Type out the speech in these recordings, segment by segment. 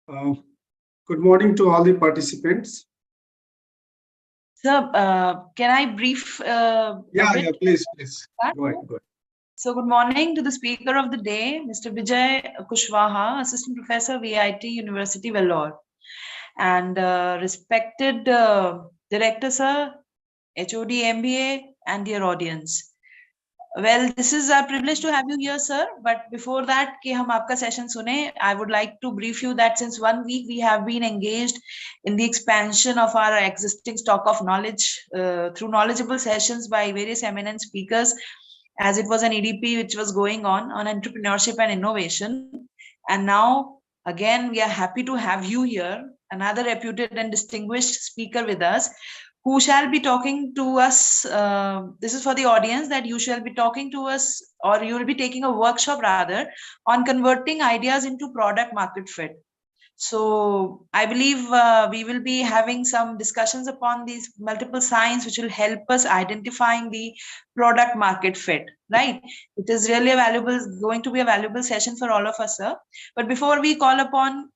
Uh, Good morning to all the participants. Sir, can I brief a bit? Please. Go ahead. So, good morning to the speaker of the day, Mr. Vijay Kushwaha, Assistant Professor, VIT University, Vellore, and respected Director, Sir, HOD MBA, and dear audience. Well, this is our privilege to have you here, sir. But before that, कि हम आपका session सुने, I would like to brief you that since 1 week we have been engaged in the expansion of our existing stock of knowledge through knowledgeable sessions by various eminent speakers, as it was an EDP which was going on entrepreneurship and innovation. And now, again, we are happy to have you here, another reputed and distinguished speaker with us, who shall be talking to us. This is for the audience, that you shall be talking to us, or you will be taking a workshop rather, on converting ideas into product market fit. So I believe we will be having some discussions upon these multiple signs which will help us identifying the product market fit, right? It is really going to be a valuable session for all of us, sir. But before we call upon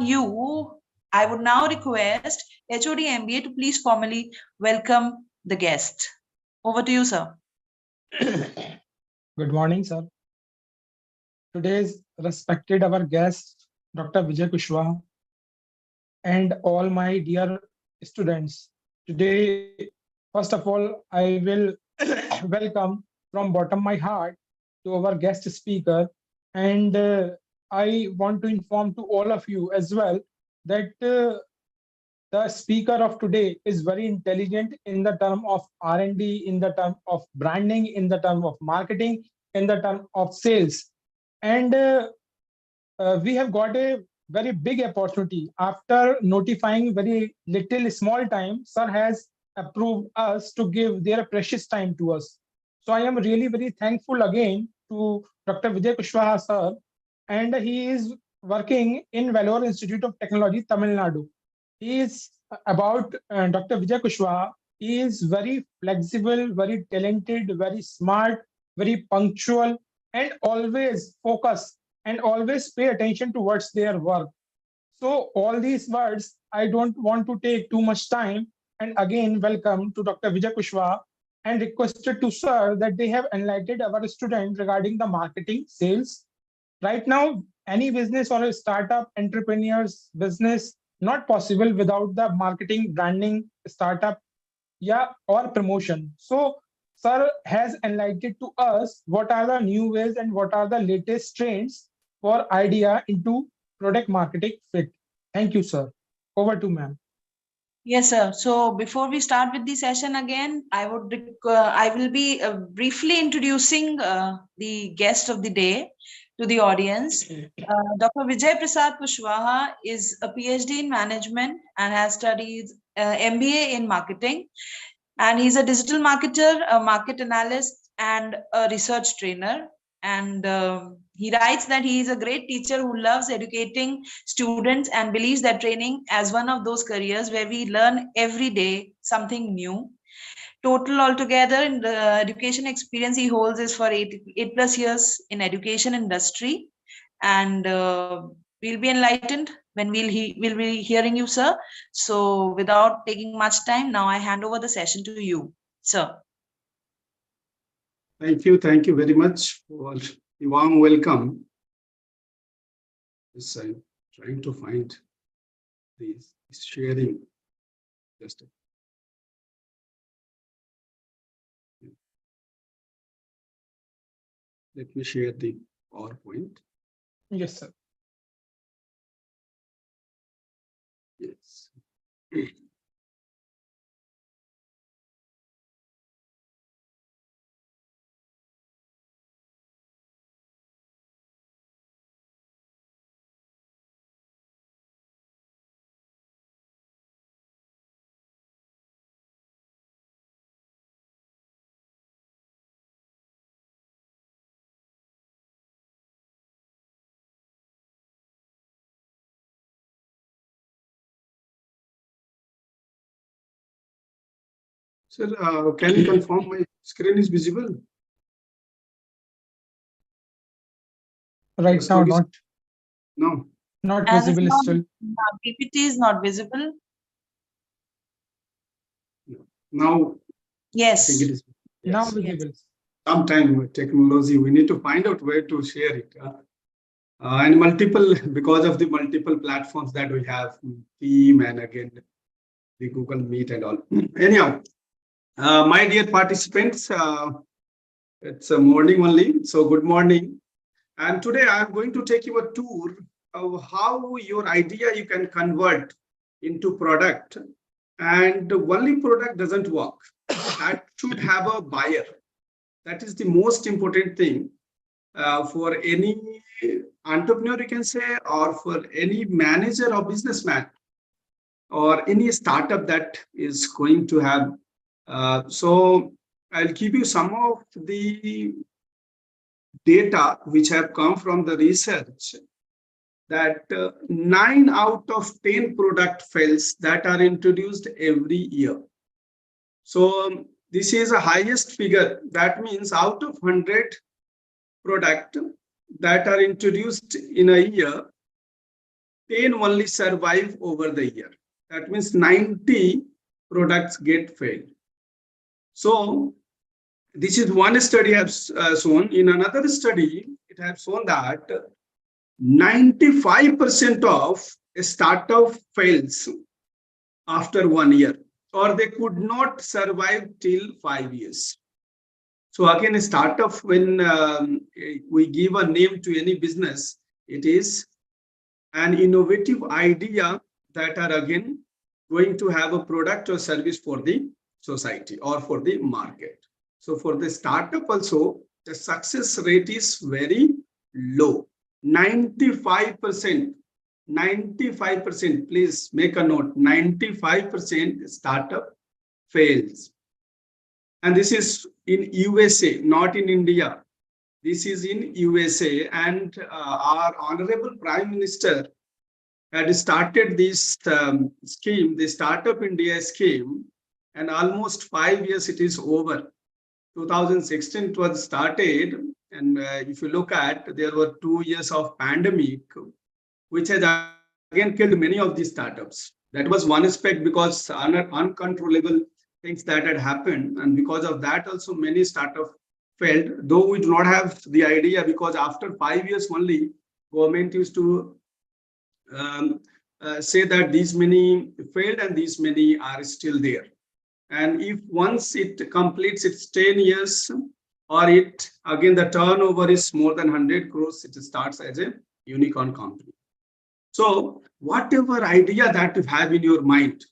you, I would now request HOD MBA to please formally welcome the guest. Over to you, sir. Good morning, sir. Today's respected our guest, Dr. Vijay Kushwaha, and all my dear students. Today, first of all, I will welcome from bottom of my heart to our guest speaker, and I want to inform to all of you as well that the speaker of today is very intelligent in the term of R&D, in the term of branding, in the term of marketing, in the term of sales. And we have got a very big opportunity. After notifying very little small time, sir has approved us to give their precious time to us. So I am really very thankful again to Dr. Vijay Kushwaha sir, and he is working in Vellore Institute of Technology, Tamil Nadu. He is about Dr. Vijay Kushwaha. He is very flexible, very talented, very smart, very punctual, and always focus and always pay attention towards their work. So all these words, I don't want to take too much time. And again, welcome to Dr. Vijay Kushwaha, and requested to sir that they have enlightened our student regarding the marketing, sales. Right now, any business or a startup, entrepreneurs, business, not possible without the marketing, branding, startup, or promotion. So sir has enlightened to us what are the new ways and what are the latest trends for idea into product marketing fit. Thank you, sir. Over to ma'am. Yes, sir. So before we start with the session again, I will be briefly introducing the guest of the day to the audience. Dr. Vijay Prasad Kushwaha is a PhD in management and has studied MBA in marketing. And he's a digital marketer, a market analyst, and a research trainer. And he writes that he is a great teacher who loves educating students and believes that training as one of those careers where we learn every day something new. Total altogether in the education experience he holds is for 8+ years in education industry. And we'll be enlightened when we'll be hearing you, sir. So without taking much time, now I hand over the session to you, sir. Thank you very much for the warm welcome. Yes, I'm trying to find this sharing. Just let me share the PowerPoint. Yes, sir. Yes. Sir, can you confirm my screen is visible? Right now, not. No. Not As of visible now, still. PPT is not visible. Now, I Yes. think it is. Now Yes. visible. Sometime with technology, we need to find out where to share it. And multiple, because of the multiple platforms that we have, Team and again, the Google Meet and all. Anyhow, my dear participants, it's a morning only, so good morning. And today I'm going to take you a tour of how your idea you can convert into product. And only product doesn't work. That should have a buyer. That is the most important thing for any entrepreneur, you can say, or for any manager or businessman, or any startup that is going to have. So I'll give you some of the data which have come from the research that 9 out of 10 product fails that are introduced every year. So this is a highest figure. That means out of 100 product that are introduced in a year, 10 only survive over the year. That means 90 products get failed. So this is one study has shown. In another study, it has shown that 95% of a startup fails after 1 year, or they could not survive till 5 years. So again, a startup, when we give a name to any business, it is an innovative idea that are again going to have a product or service for the society or for the market. So for the startup also, the success rate is very low. 95%, 95%, please make a note, 95% startup fails. And this is in USA, not in India. This is in USA, and our Honorable Prime Minister had started this scheme, the Startup India scheme, and almost 5 years it is over. 2016 it was started, and if you look at, there were 2 years of pandemic, which has again killed many of these startups. That was one aspect, because uncontrollable things that had happened, and because of that also many startups failed, though we do not have the idea, because after 5 years only government used to say that these many failed and these many are still there. And if once it completes its 10 years, or it again the turnover is more than 100 crores, it starts as a unicorn company. So whatever idea that you have in your mind,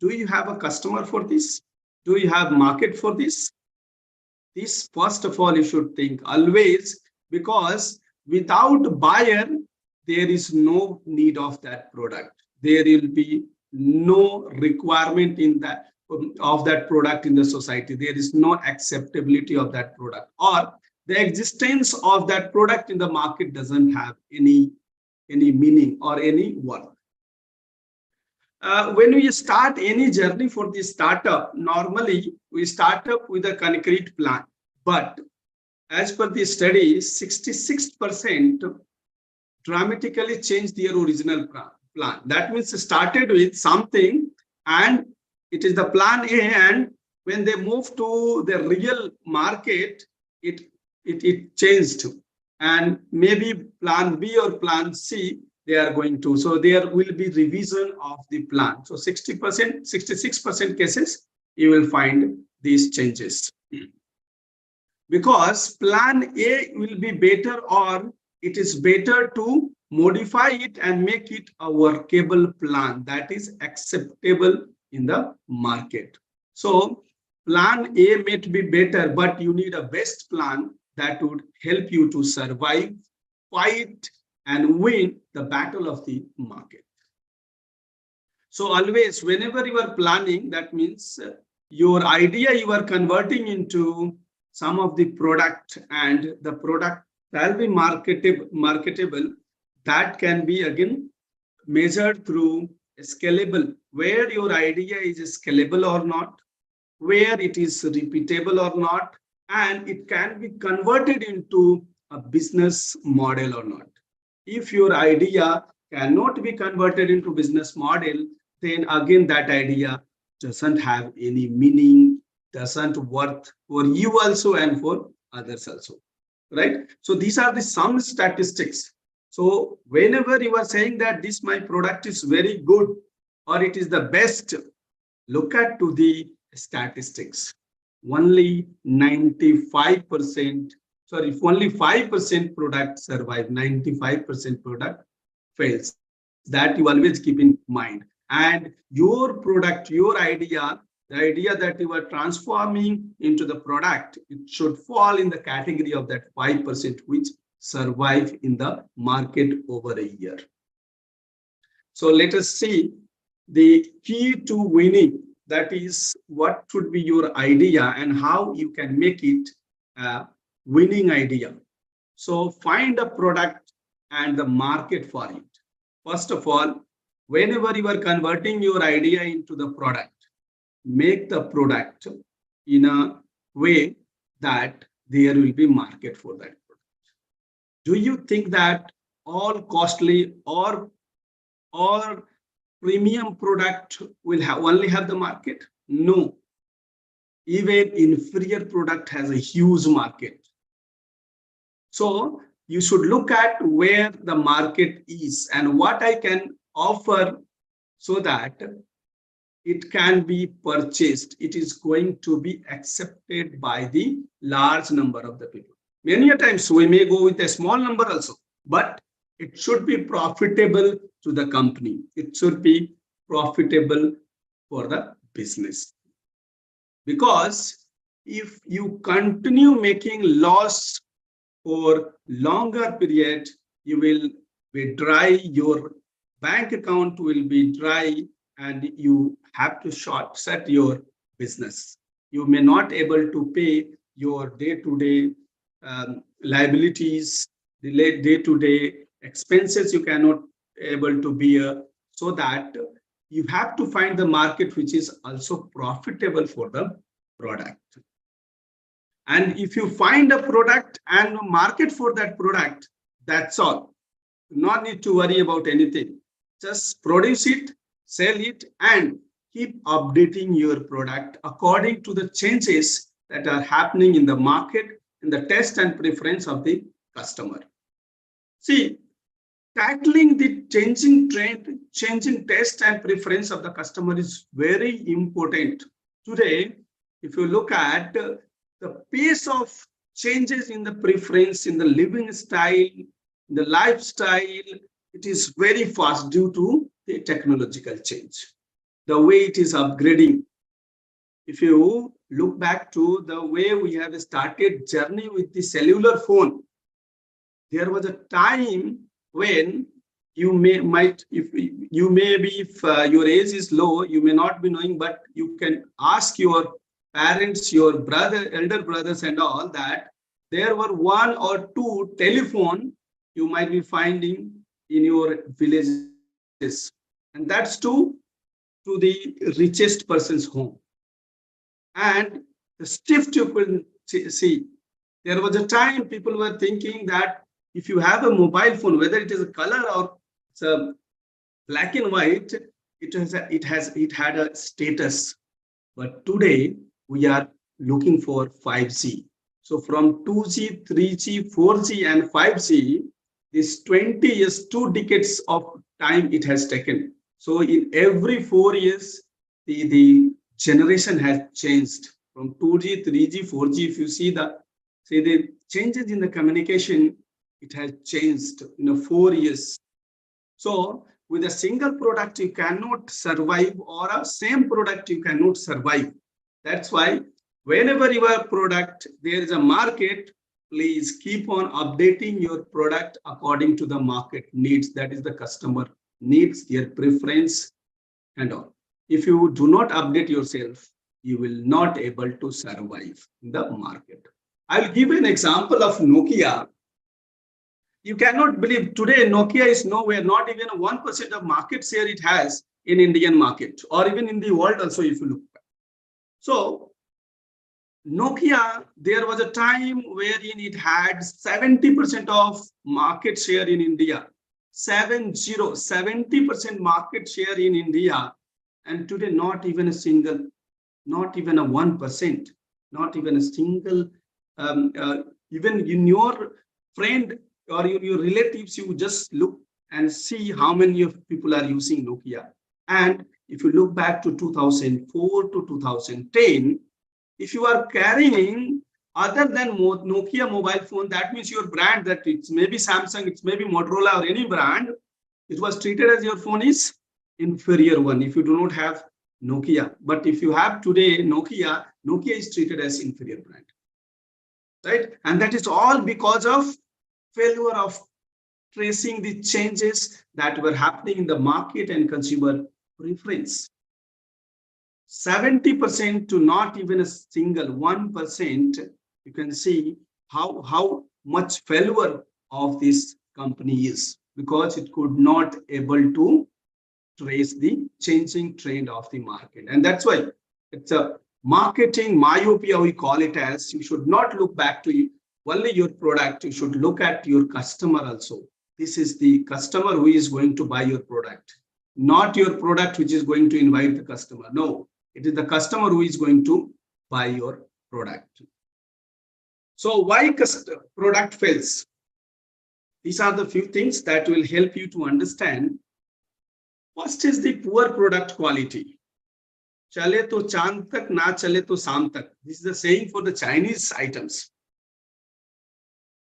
do you have a customer for this? Do you have market for this? This, first of all, you should think always, because without buyer, there is no need of that product. There will be no requirement in that of that product in the society. There is no acceptability of that product, or the existence of that product in the market doesn't have any meaning or any worth. When we start any journey for the startup, normally we start up with a concrete plan. But as per the study, 66% dramatically changed their original plan. That means it started with something and it is the plan A, and when they move to the real market, it changed. And maybe plan B or plan C, they are going to. So there will be revision of the plan. So 60%, 66% cases, you will find these changes. Because plan A will be better, or it is better to modify it and make it a workable plan that is acceptable in the market. So plan A may be better, but you need a best plan that would help you to survive, fight, and win the battle of the market. So always, whenever you are planning, that means your idea you are converting into some of the product, and the product shall be marketable. That can be again measured through scalable, where your idea is scalable or not, where it is repeatable or not, and it can be converted into a business model or not. If your idea cannot be converted into business model, then again that idea doesn't have any meaning, doesn't worth for you also and for others also, right? So these are the some statistics. So whenever you are saying that this my product is very good or it is the best, look at to the statistics. Only 95%, sorry, if only 5% product survive, 95% product fails. That you always keep in mind. And your product, your idea, the idea that you are transforming into the product, it should fall in the category of that 5% which survive in the market over a year. So let us see the key to winning. That is, what should be your idea and how you can make it a winning idea. So find a product and the market for it. First of all, whenever you are converting your idea into the product, make the product in a way that there will be market for that product. Do you think that all costly or premium product will only have the market? No. Even inferior product has a huge market. So you should look at where the market is and what I can offer so that it can be purchased. It is going to be accepted by the large number of the people. Many a times we may go with a small number also, but it should be profitable to the company. It should be profitable for the business. Because if you continue making loss for longer period, you will be dry, your bank account will be dry, and you have to short set your business. You may not able to pay your day-to-day liabilities, day-to-day expenses you cannot able to bear, so that you have to find the market which is also profitable for the product. And if you find a product and a market for that product, that's all. No need to worry about anything. Just produce it, sell it, and keep updating your product according to the changes that are happening in the market, in the taste and preference of the customer. See, tackling the changing trend, changing taste and preference of the customer is very important. Today, if you look at the pace of changes in the preference, in the living style, in the lifestyle, it is very fast due to the technological change. The way it is upgrading. If you look back to the way we have started journey with the cellular phone, there was a time when you if your age is low, you may not be knowing, but you can ask your parents, your elder brothers and all, that there were 1 or 2 telephone you might be finding in your villages, and that's to the richest person's home. And the stiff you could see, there was a time people were thinking that if you have a mobile phone, whether it is a color or it's a black and white, it had a status. But today we are looking for 5G. So from 2G, 3G, 4G, and 5G, this 20 years, 2 decades of time it has taken. So in every 4 years, the generation has changed from 2G, 3G, 4G. If you see the changes in the communication, it has changed in 4 years. So with a single product, you cannot survive, or a same product, you cannot survive. That's why whenever you have a product, there is a market, please keep on updating your product according to the market needs. That is the customer needs, their preference and all. If you do not update yourself, you will not able to survive in the market. I'll give an example of Nokia. You cannot believe today Nokia is nowhere, not even 1% of market share it has in Indian market, or even in the world also if you look back. So Nokia, there was a time wherein it had 70% of market share in India. 70% market share in India, and today not even a 1%, not even a single, even in your friend or your relatives, you just look and see how many of people are using Nokia. And if you look back to 2004 to 2010, if you are carrying other than Nokia mobile phone, that means your brand, that it's maybe Samsung, it's maybe Motorola or any brand, it was treated as your phone is inferior one if you do not have Nokia. But if you have today Nokia, Nokia is treated as inferior brand, right? And that is all because of failure of tracing the changes that were happening in the market and consumer preference. 70% to not even a single 1%, you can see how much failure of this company is, because it could not able to trace the changing trend of the market. And that's why it's a marketing myopia, we call it as. You should not look back to only your product, you should look at your customer also. This is the customer who is going to buy your product, not your product which is going to invite the customer. No, it is the customer who is going to buy your product. So why product fails? These are the few things that will help you to understand. First is the poor product quality. Chale to chand tak, na chale to saam tak. This is the saying for the Chinese items.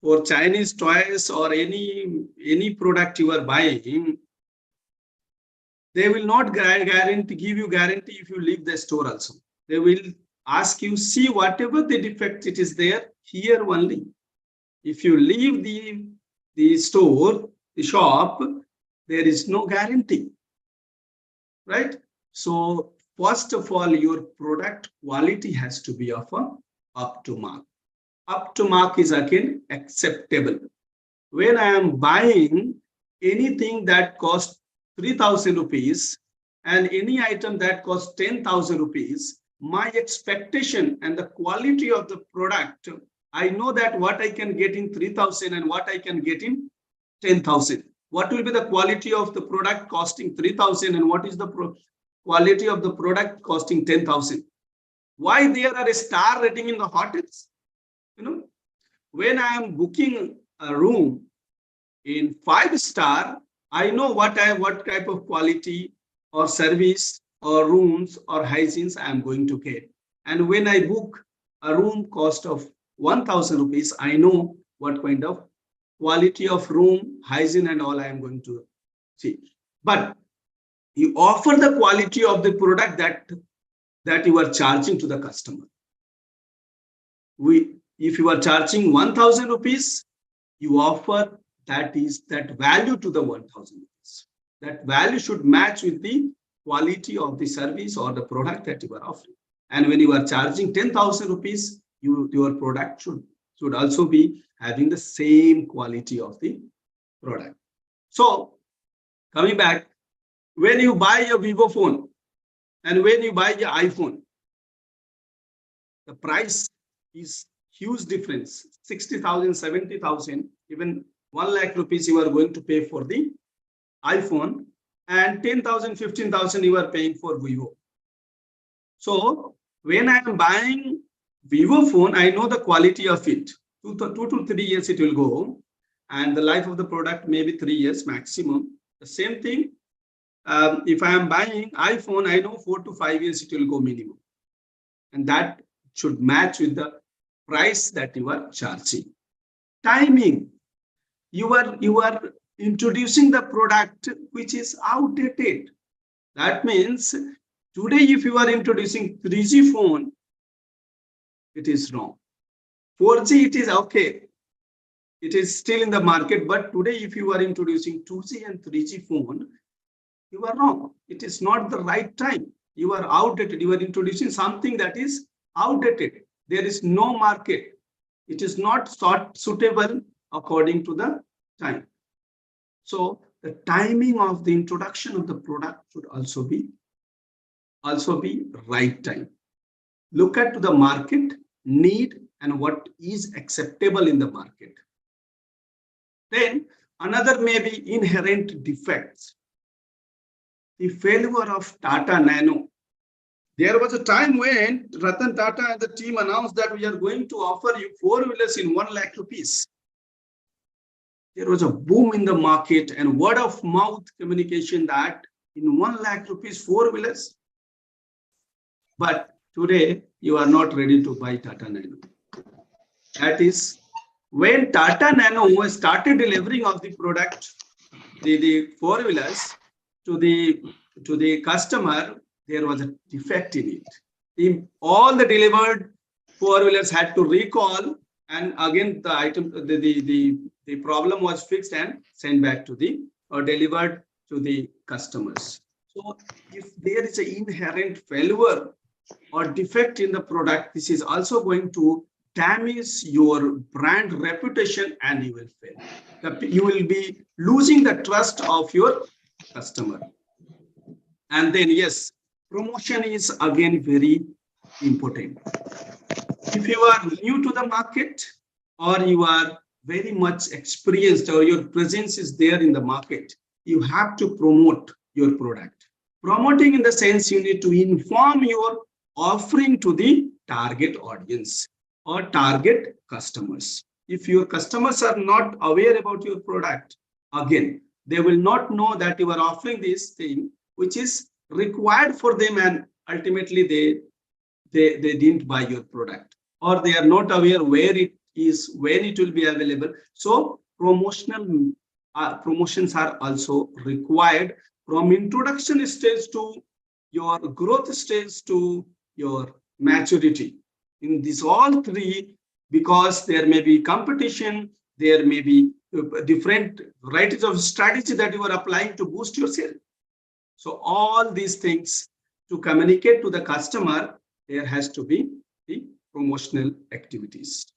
For Chinese toys or any product you are buying, they will not give you guarantee if you leave the store also. They will ask you, see whatever the defect it is there, here only. If you leave the store, the shop, there is no guarantee, right? So first of all, your product quality has to be of up to mark. Up to mark is again acceptable. When I am buying anything that costs 3,000 rupees and any item that costs 10,000 rupees, my expectation and the quality of the product, I know that what I can get in 3,000 and what I can get in 10,000. What will be the quality of the product costing 3,000 and what is the quality of the product costing 10,000? Why there are a star rating in the hotels? You know, when I am booking a room in 5-star, I know what type of quality or service or rooms or hygienes I am going to get. And when I book a room cost of 1,000 rupees, I know what kind of quality of room, hygiene and all I am going to see. But you offer the quality of the product that you are charging to the customer. If you are charging 1,000 rupees, you offer that value to the 1,000 rupees. That value should match with the quality of the service or the product that you are offering. And when you are charging 10,000 rupees, your product should also be having the same quality of the product. So coming back, when you buy a Vivo phone and when you buy your iPhone, the price is huge difference. 60,000, 70,000, even 1 lakh rupees you are going to pay for the iPhone, and 10,000, 15,000 you are paying for Vivo. So when I am buying Vivo phone, I know the quality of it. 2 to 3 years it will go, and the life of the product maybe 3 years maximum. The same thing, if I am buying iPhone, I know 4 to 5 years it will go minimum, and that should match with the price that you are charging. Timing, you are introducing the product which is outdated. That means today if you are introducing 3G phone, it is wrong. 4G, it is okay. It is still in the market, but today if you are introducing 2G and 3G phone, you are wrong. It is not the right time. You are outdated. You are introducing something that is outdated. There is no market. It is not suitable according to the time. So the timing of the introduction of the product should also be right time. Look at the market need and what is acceptable in the market. Then Another may be inherent defects. The failure of Tata Nano. There was a time when Ratan Tata and the team announced that we are going to offer you 4-wheelers in 1 lakh rupees. There was a boom in the market and word of mouth communication that in 1 lakh rupees 4-wheelers. But today you are not ready to buy Tata Nano. That is when Tata Nano started delivering of the product, the 4-wheelers to the customer, there was a defect in it. All the delivered 4-wheelers had to recall, and again the item, the problem was fixed and sent back to the or delivered to the customers. So if there is an inherent failure or defect in the product, this is also going to damage your brand reputation and you will fail. You will be losing the trust of your customer. And then yes, promotion is again very important. If you are new to the market or you are very much experienced or your presence is there in the market, you have to promote your product. Promoting in the sense you need to inform your offering to the target audience or target customers. If your customers are not aware about your product, again, they will not know that you are offering this thing which is required for them, and ultimately they didn't buy your product, or they are not aware where it is, when it will be available. So promotions are also required from introduction stage to your growth stage to your maturity. In these all three, because there may be competition, there may be different varieties of strategy that you are applying to boost your sale. So all these things to communicate to the customer, there has to be the promotional activities.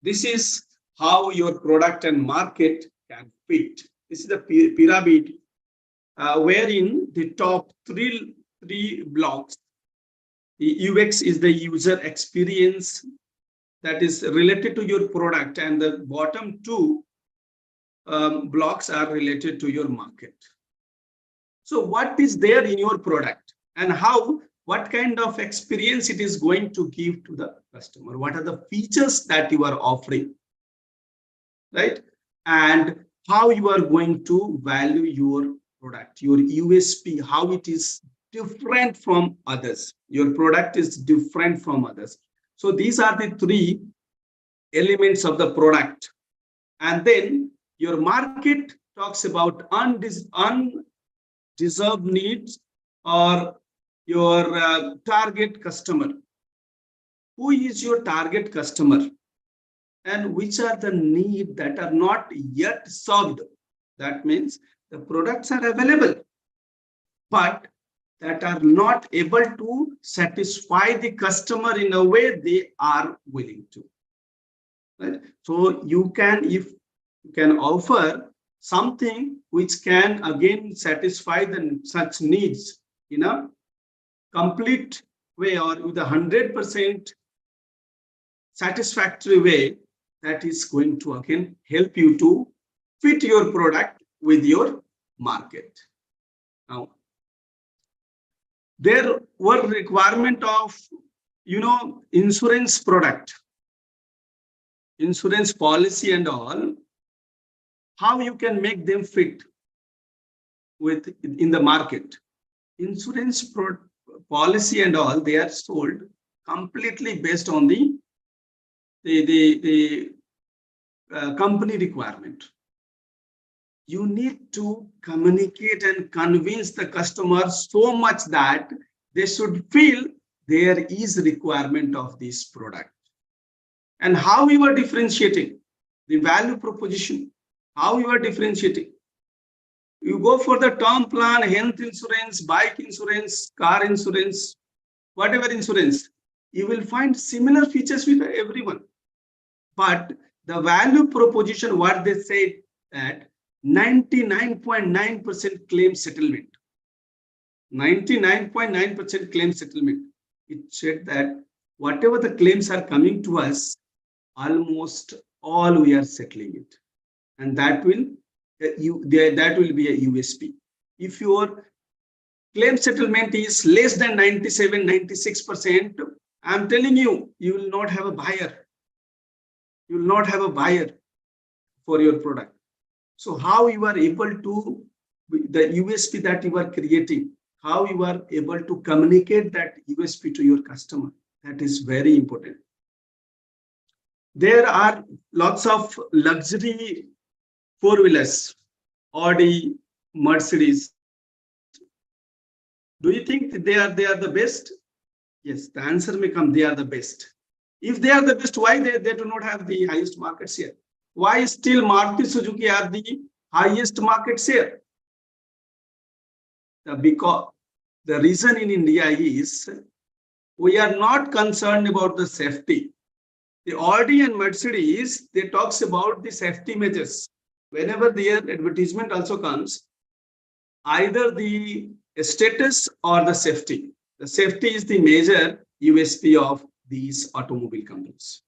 This is how your product and market can fit. This is the pyramid wherein the top three blocks, the UX is the user experience that is related to your product, and the bottom two blocks are related to your market. So what is there in your product and what kind of experience it is going to give to the customer? What are the features that you are offering, right? And how you are going to value your product, your USP, how it is different from others. Your product is different from others. So these are the three elements of the product. And then your market talks about undeserved needs or your target customer. Who is your target customer? And which are the needs that are not yet solved? That means the products are available, but that are not able to satisfy the customer in a way they are willing to. Right? So you can, if you can offer something which can again satisfy such needs in a complete way or with 100% satisfactory way, that is going to again help you to fit your product with your market. Now, there were requirement of, insurance product, insurance policy and all, how you can make them fit with in the market. Insurance policy and all, they are sold completely based on the company requirement. You need to communicate and convince the customer so much that they should feel there is requirement of this product. And how you are differentiating the value proposition, how you are differentiating. You go for the term plan, health insurance, bike insurance, car insurance, whatever insurance, you will find similar features with everyone. But the value proposition, what they say that 99.9% claim settlement. 99.9% claim settlement. It said that whatever the claims are coming to us, almost all we are settling it. and that will that will be a USP. If your claim settlement is less than 97, 96%, I'm telling you, you will not have a buyer. You will not have a buyer for your product. So how you are able to, the USP that you are creating, how you are able to communicate that USP to your customer, that is very important. There are lots of luxury four-wheelers, Audi, Mercedes. Do you think they are the best? Yes, the answer may come, they are the best. If they are the best, why they do not have the highest market share? Why still Maruti Suzuki have the highest market share? Because the reason in India is we are not concerned about the safety. The Audi and Mercedes, they talks about the safety measures. Whenever their advertisement also comes, either the status or the safety. The safety is the major USP of these automobile companies.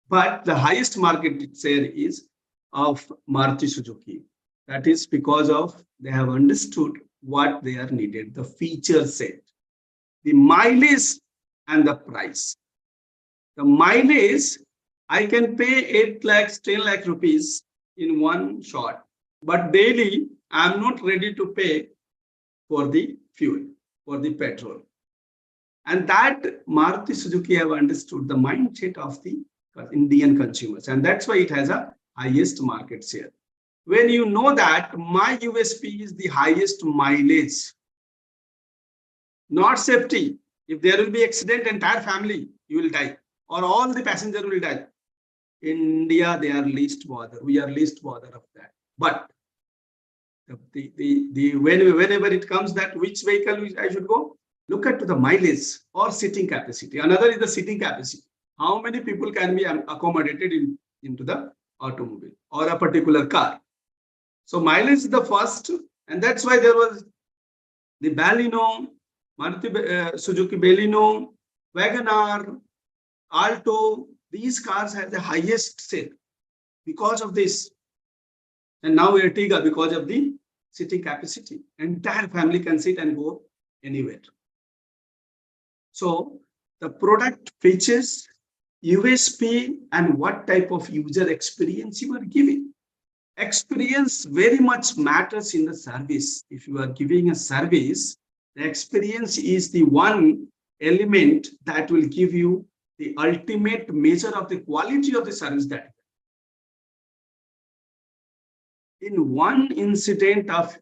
But the highest market share is of Maruti Suzuki. That is because of they have understood what they are needed, the feature set, the mileage and the price. The mileage, I can pay 8 lakhs, 10 lakh rupees in one shot, but daily I'm not ready to pay for the fuel, for the petrol. And that Maruti Suzuki have understood the mindset of the Indian consumers, and that's why it has a highest market share. When you know that my USP is the highest mileage, not safety. If there will be accident, entire family, you will die, or all the passenger will die. In India, they are least bother. We are least bother of that. But whenever it comes that which vehicle I should go, look at the mileage or sitting capacity. Another is the sitting capacity. How many people can be accommodated into the automobile or a particular car? So mileage is the first, and that's why there was the Baleno, Maruti Suzuki Baleno, WagonR, Alto. These cars have the highest sale because of this. And now Ertiga because of the sitting capacity. Entire family can sit and go anywhere. So the product features, USP, and what type of user experience you are giving. Experience very much matters in the service. If you are giving a service, the experience is the one element that will give you the ultimate measure of the quality of the service that in one incident of,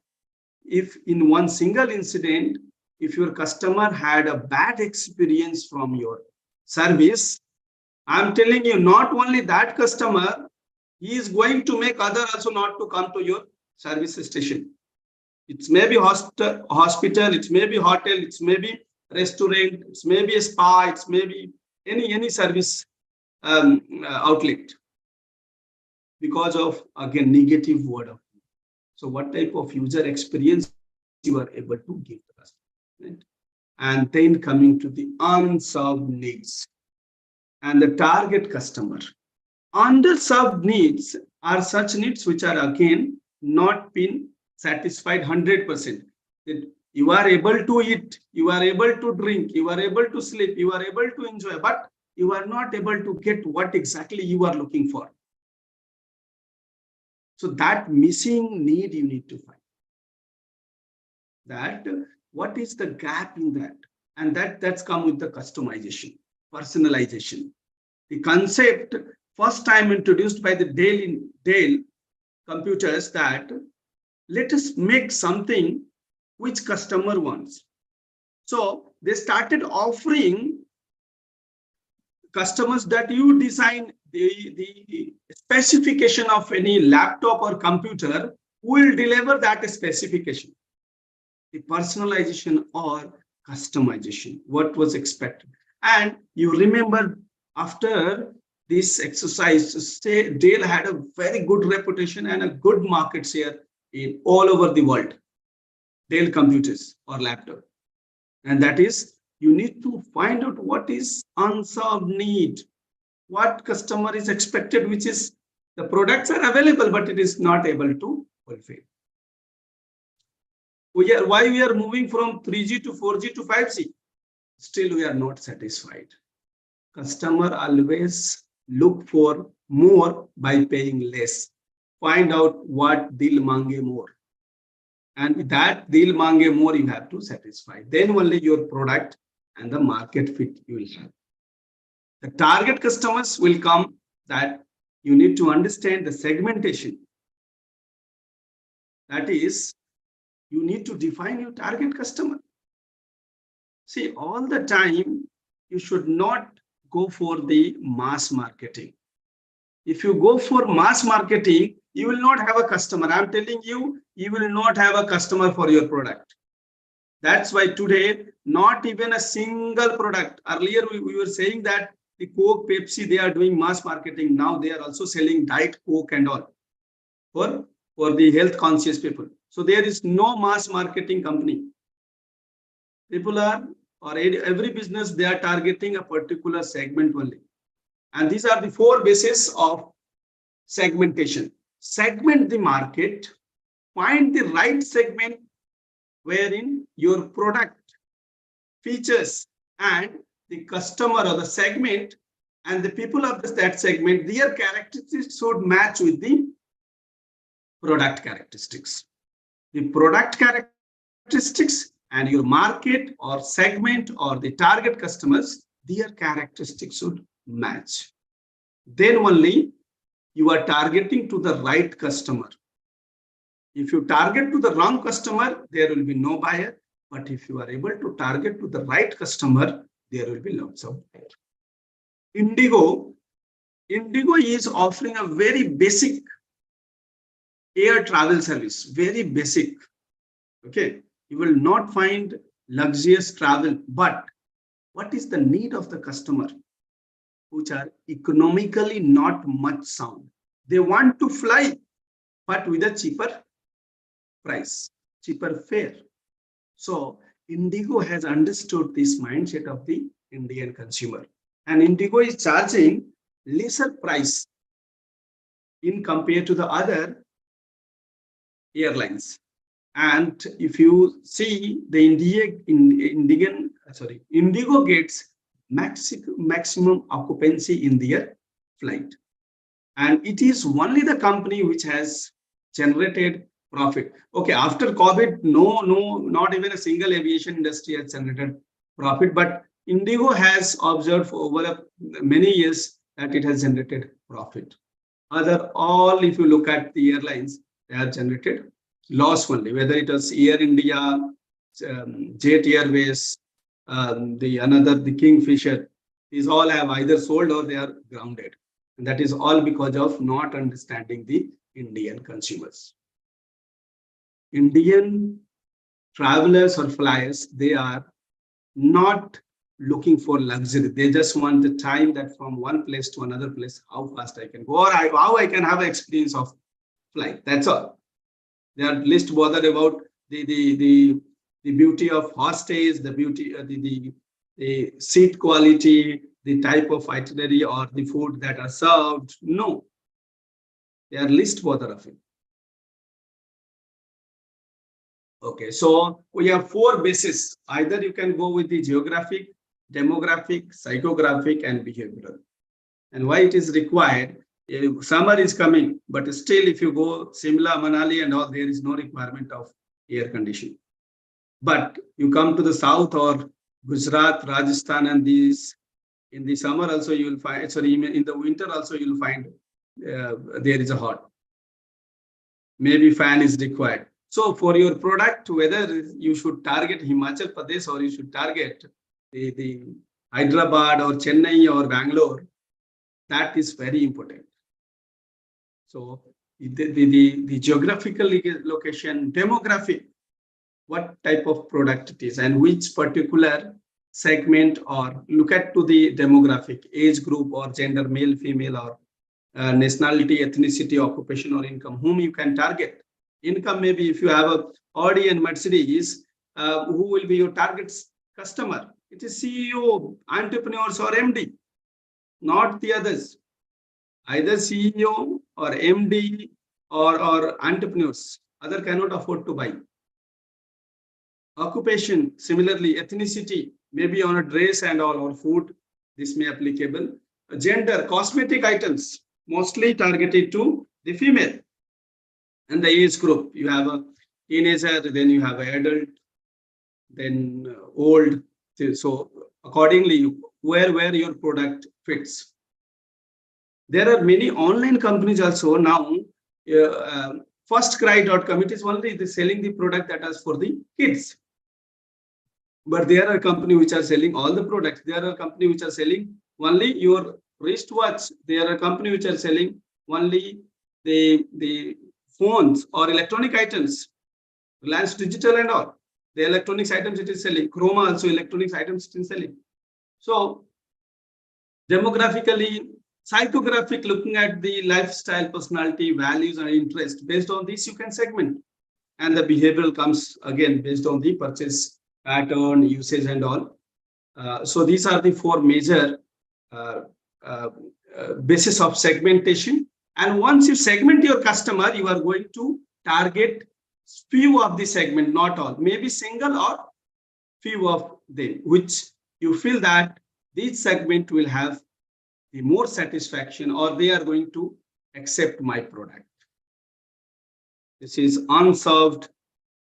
if in one single incident, if your customer had a bad experience from your service, I'm telling you, not only that customer, he is going to make other also not to come to your service station. It may be hospital, it may be hotel, it may be restaurant, it may be a spa, it may be any service outlet, because of, again, negative word of mouth. So what type of user experience you are able to give the customer, right? And then coming to the unserved needs and the target customer. Underserved needs are such needs which are again not been satisfied 100%. You are able to eat, you are able to drink, you are able to sleep, you are able to enjoy, but you are not able to get what exactly you are looking for. So that missing need you need to find. That what is the gap in that? And that's come with the customization, personalization. The concept first time introduced by the Dell computers, that let us make something which customer wants. So they started offering customers that you design the specification of any laptop or computer, who will deliver that specification. The personalization or customization, what was expected. And you remember after this exercise, Dell had a very good reputation and a good market share in all over the world. Dell computers or laptop. And that is, you need to find out what is unsolved need, what customer is expected, which is The products are available, but it is not able to fulfill. Why we are moving from 3G to 4G to 5G? Still, we are not satisfied. Customer always look for more by paying less. Find out what dil mange more. And with that dil mange more, you have to satisfy. Then only your product and the market fit you will have. The target customers will come, that you need to understand the segmentation. That is, you need to define your target customer. See, all the time, you should not go for the mass marketing. If you go for mass marketing, you will not have a customer. I'm telling you, you will not have a customer for your product. That's why today, not even a single product. Earlier, we were saying that the Coke, Pepsi, they are doing mass marketing. Now they are also selling Diet Coke and all for the health conscious people. So there is no mass marketing company. People are, or every business, they are targeting a particular segment only. And these are the 4 bases of segmentation. Segment the market, find the right segment wherein your product features and the customer or the segment and the people of that segment, their characteristics should match with the product characteristics. The product characteristics and your market or segment or the target customers, their characteristics should match. Then only you are targeting to the right customer. If you target to the wrong customer, there will be no buyer. But if you are able to target to the right customer, there will be lots of buyers. Indigo is offering a very basic air travel service, very basic. Okay, you will not find luxurious travel, but what is the need of the customer, which are economically not much sound? They want to fly, but with a cheaper price, cheaper fare. So Indigo has understood this mindset of the Indian consumer, and Indigo is charging lesser price in compared to the other airlines. And if you see the Indigo gets maximum occupancy in their flight, and it is only the company which has generated profit. Okay, after COVID, not even a single aviation industry has generated profit, but Indigo has observed for over many years that it has generated profit. All, if you look at the airlines, they have generated loss only, whether it was Air India, Jet Airways, the Kingfisher. These all have either sold or they are grounded. And that is all because of not understanding the Indian consumers. Indian travelers or flyers, they are not looking for luxury. They just want the time that from one place to another place, how fast I can go, or how I can have an experience of flight. That's all. They are least bothered about the beauty of hostess, the beauty, the seat quality, the type of itinerary or the food that are served. No, they are least bothered of it. Okay, so we have 4 bases. Either you can go with the geographic, demographic, psychographic, and behavioral. And why it is required? Summer is coming, but still if you go Simla, Manali and all, there is no requirement of air conditioning. But you come to the south or Gujarat, Rajasthan, and these, in the summer also you will find, sorry, in the winter also you will find there is a hot. Maybe fan is required. So for your product, whether you should target Himachal Pradesh or you should target the Hyderabad or Chennai or Bangalore, that is very important. So the geographical location, demographic, what type of product it is and which particular segment, or look at to the demographic, age group or gender, male, female, or nationality, ethnicity, occupation or income, whom you can target. Income, maybe if you have a Audi and Mercedes, who will be your target customer? It is CEO, entrepreneurs or MD, not the others. Either CEO or MD or entrepreneurs. Other cannot afford to buy. Occupation, similarly, ethnicity, maybe on a dress and all, or food, this may applicable. Gender, cosmetic items, mostly targeted to the female. And the age group, you have a teenager, then you have an adult, then old. So accordingly, where your product fits. There are many online companies also now. Firstcry.com, it is only selling the product that is for the kids. But there are companies which are selling all the products. There are companies which are selling only your wristwatch. There are companies which are selling only the phones or electronic items. Reliance Digital and all. The electronics items it is selling. Chroma also electronics items it is selling. So demographically, psychographic, looking at the lifestyle, personality, values, and interest. Based on this, you can segment. And the behavioral comes again based on the purchase pattern, usage, and all. So these are the four major basis of segmentation. And once you segment your customer, you are going to target few of the segment, not all, maybe single or few of them, which you feel that this segment will have the more satisfaction, or they are going to accept my product. This is unserved.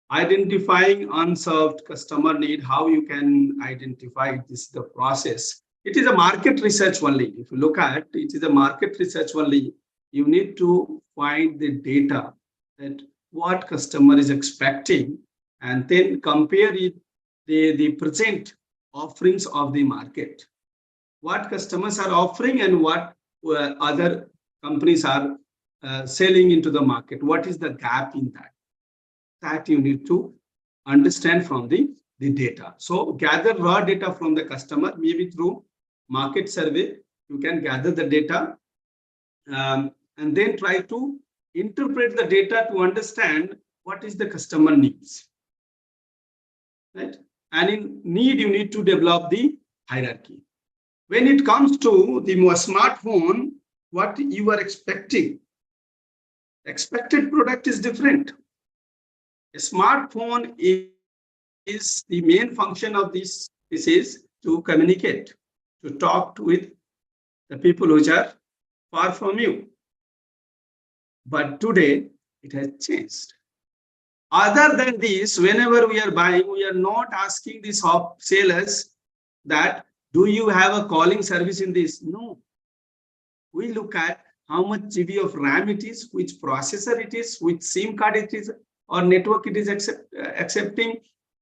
Identifying unserved customer need, how you can identify this, the process. It is a market research only. If you look at it, is a market research only. You need to find the data that what customer is expecting, and then compare it the present offerings of the market. What customers are offering and what other companies are selling into the market. What is the gap in that? That you need to understand from the data. So gather raw data from the customer, maybe through market survey. You can gather the data and then try to interpret the data to understand what is the customer needs. Right? And in need, you need to develop the hierarchy. When it comes to the more smartphone, what you are expecting, expected product is different. A smartphone is the main function of this is to communicate, to talk with the people which are far from you. But today it has changed. Other than this, whenever we are buying, we are not asking the sellers that, do you have a calling service in this? No. We look at how much GB of RAM it is, which processor it is, which SIM card it is, or network it is accepting,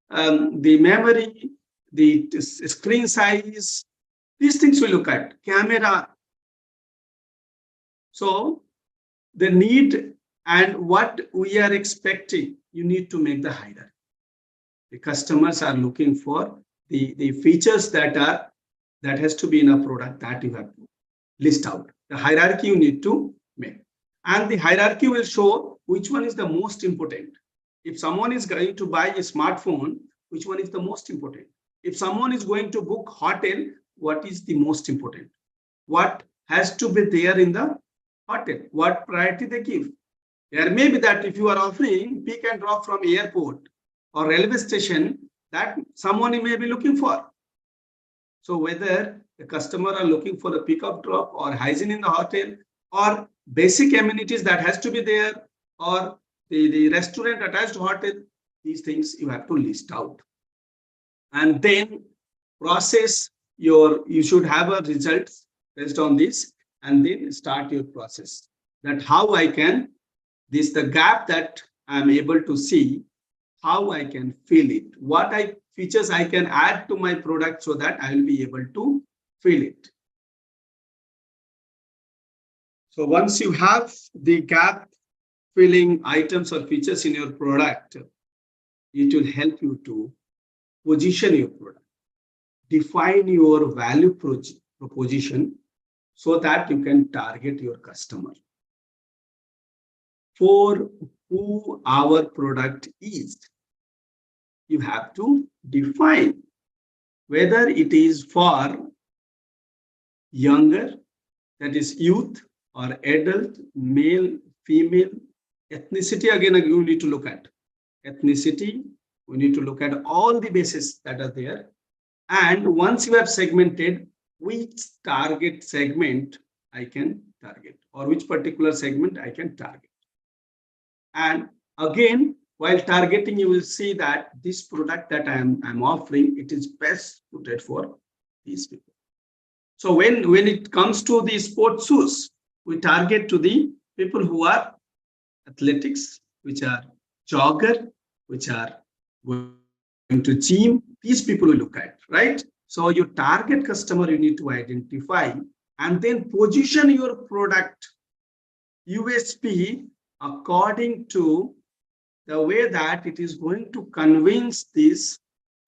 the memory, the screen size. These things we look at. Camera. So the need and what we are expecting, you need to make the hierarchy. The customers are looking for the features that has to be in a product that you have to list out. The hierarchy you need to make. And the hierarchy will show which one is the most important. If someone is going to buy a smartphone, which one is the most important? If someone is going to book hotel, what is the most important? What has to be there in the hotel? What priority they give? There may be that if you are offering pick and drop from airport or railway station, that someone may be looking for. So whether the customer are looking for the pick up drop or hygiene in the hotel or basic amenities that has to be there, or the restaurant attached to hotel, these things you have to list out. And then process you should have a result based on this, and then start your process. That how I can, the gap that I'm able to see, how I can fill it, what features I can add to my product so that I will be able to fill it. So once you have the gap filling items or features in your product, it will help you to position your product, define your value proposition so that you can target your customer for who our product is. You have to define whether it is for younger, that is youth, or adult, male, female, ethnicity, again, you need to look at. Ethnicity, we need to look at all the bases that are there. And once you have segmented, which target segment I can target, or which particular segment I can target. And again, while targeting, you will see that this product that I'm offering, it is best suited for these people. So when it comes to the sports shoes, we target to the people who are athletics, which are jogger, which are going to gym. These people we look at, right? So your target customer you need to identify and then position your product USP according to the way that it is going to convince this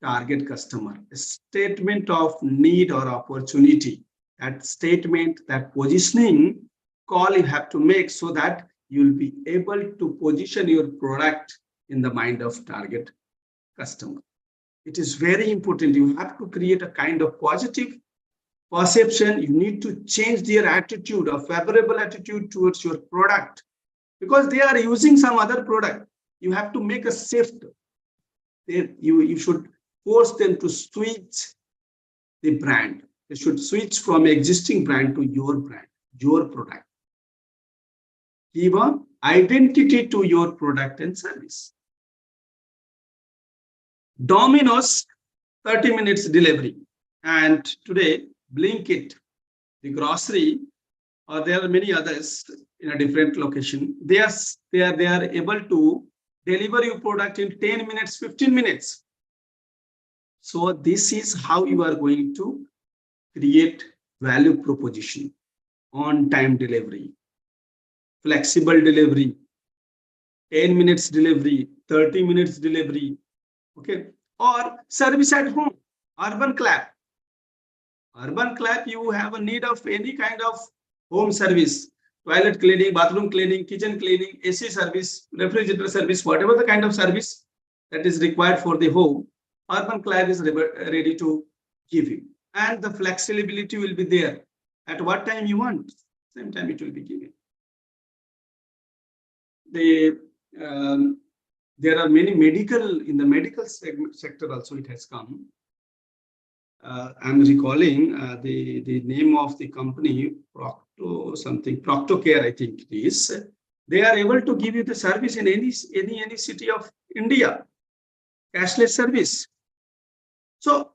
target customer. A statement of need or opportunity. That statement, that positioning call you have to make so that you'll be able to position your product in the mind of target customer. It is very important. You have to create a kind of positive perception. You need to change their attitude, a favorable attitude towards your product, because they are using some other product. You have to make a shift. You should force them to switch the brand. They should switch from existing brand to your brand, your product. Give an identity to your product and service. Domino's 30 minutes delivery, and today Blinkit, the grocery, or there are many others in a different location. They are able to deliver your product in 10 minutes, 15 minutes. So this is how you are going to create value proposition: on-time delivery, flexible delivery, 10 minutes delivery, 30 minutes delivery. Okay, or service at home, Urban Clap. Urban Clap, you have a need of any kind of home service, toilet cleaning, bathroom cleaning, kitchen cleaning, AC service, refrigerator service, whatever the kind of service that is required for the home, Urban Clap is ready to give you. And the flexibility will be there. At what time you want, same time it will be given. There are many in the medical sector also it has come. I'm recalling the name of the company, Proctocare, I think it is. They are able to give you the service in any city of India, cashless service. So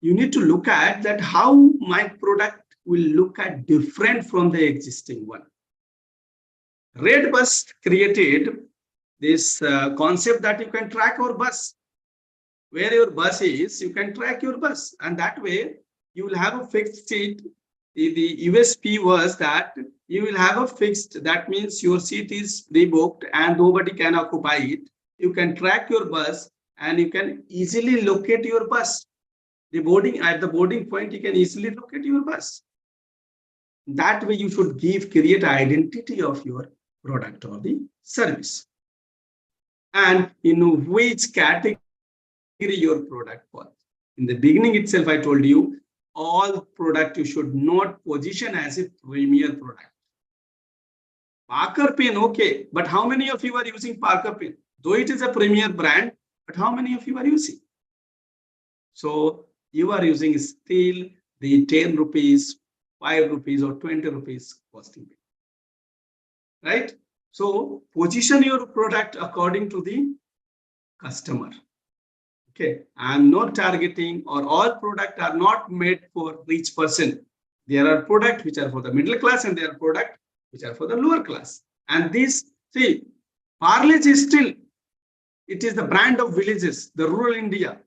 you need to look at that how my product will look at different from the existing one. Redbus created this concept that you can track your bus. Where your bus is, you can track your bus, and that way you will have a fixed seat. The USP was that you will have a fixed, that means your seat is pre-booked and nobody can occupy it. You can track your bus and you can easily locate your bus. At the boarding point, you can easily locate your bus. That way you should create identity of your product or the service. And in which category your product falls. In the beginning itself, I told you, all product you should not position as a premier product. Parker Pen, okay, but how many of you are using Parker Pen? Though it is a premier brand, but how many of you are using? So you are using still the 10 rupees, 5 rupees or 20 rupees costing. Right? So position your product according to the customer. Okay, I'm not targeting, or all products are not made for rich person. There are products which are for the middle class and there are products which are for the lower class. And this, see, Parle is still, it is the brand of villages, the rural India.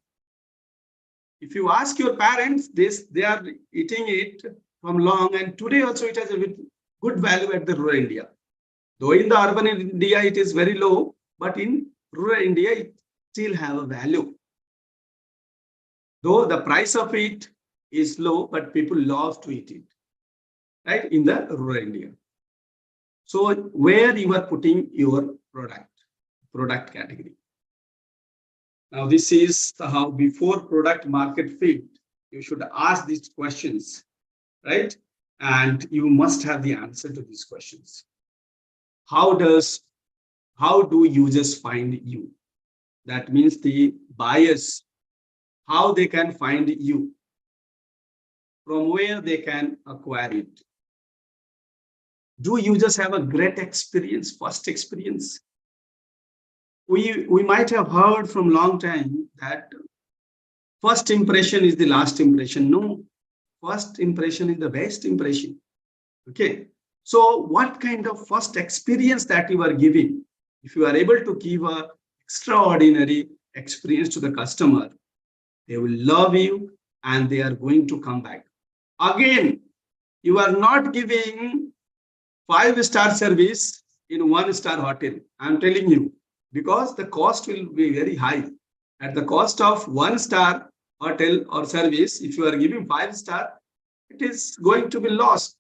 If you ask your parents this, they are eating it from long, and today also it has a good value at the rural India. Though in the urban India it is very low, but in rural India it still have a value. Though the price of it is low, but people love to eat it, right, in the rural India. So where you are putting your product category. Now this is how before product market fit, you should ask these questions, right? and you must have the answer to these questions. How do users find you? That means the buyers, how they can find you, from where they can acquire it. Do users have a great experience, first experience? We might have heard from long time that first impression is the last impression. No, first impression is the best impression. Okay, so what kind of first experience that you are giving? If you are able to give a extraordinary experience to the customer, they will love you and they are going to come back. Again, you are not giving 5-star service in 1-star hotel. I'm telling you, because the cost will be very high. At the cost of 1-star hotel or service, if you are giving 5-star, it is going to be lost,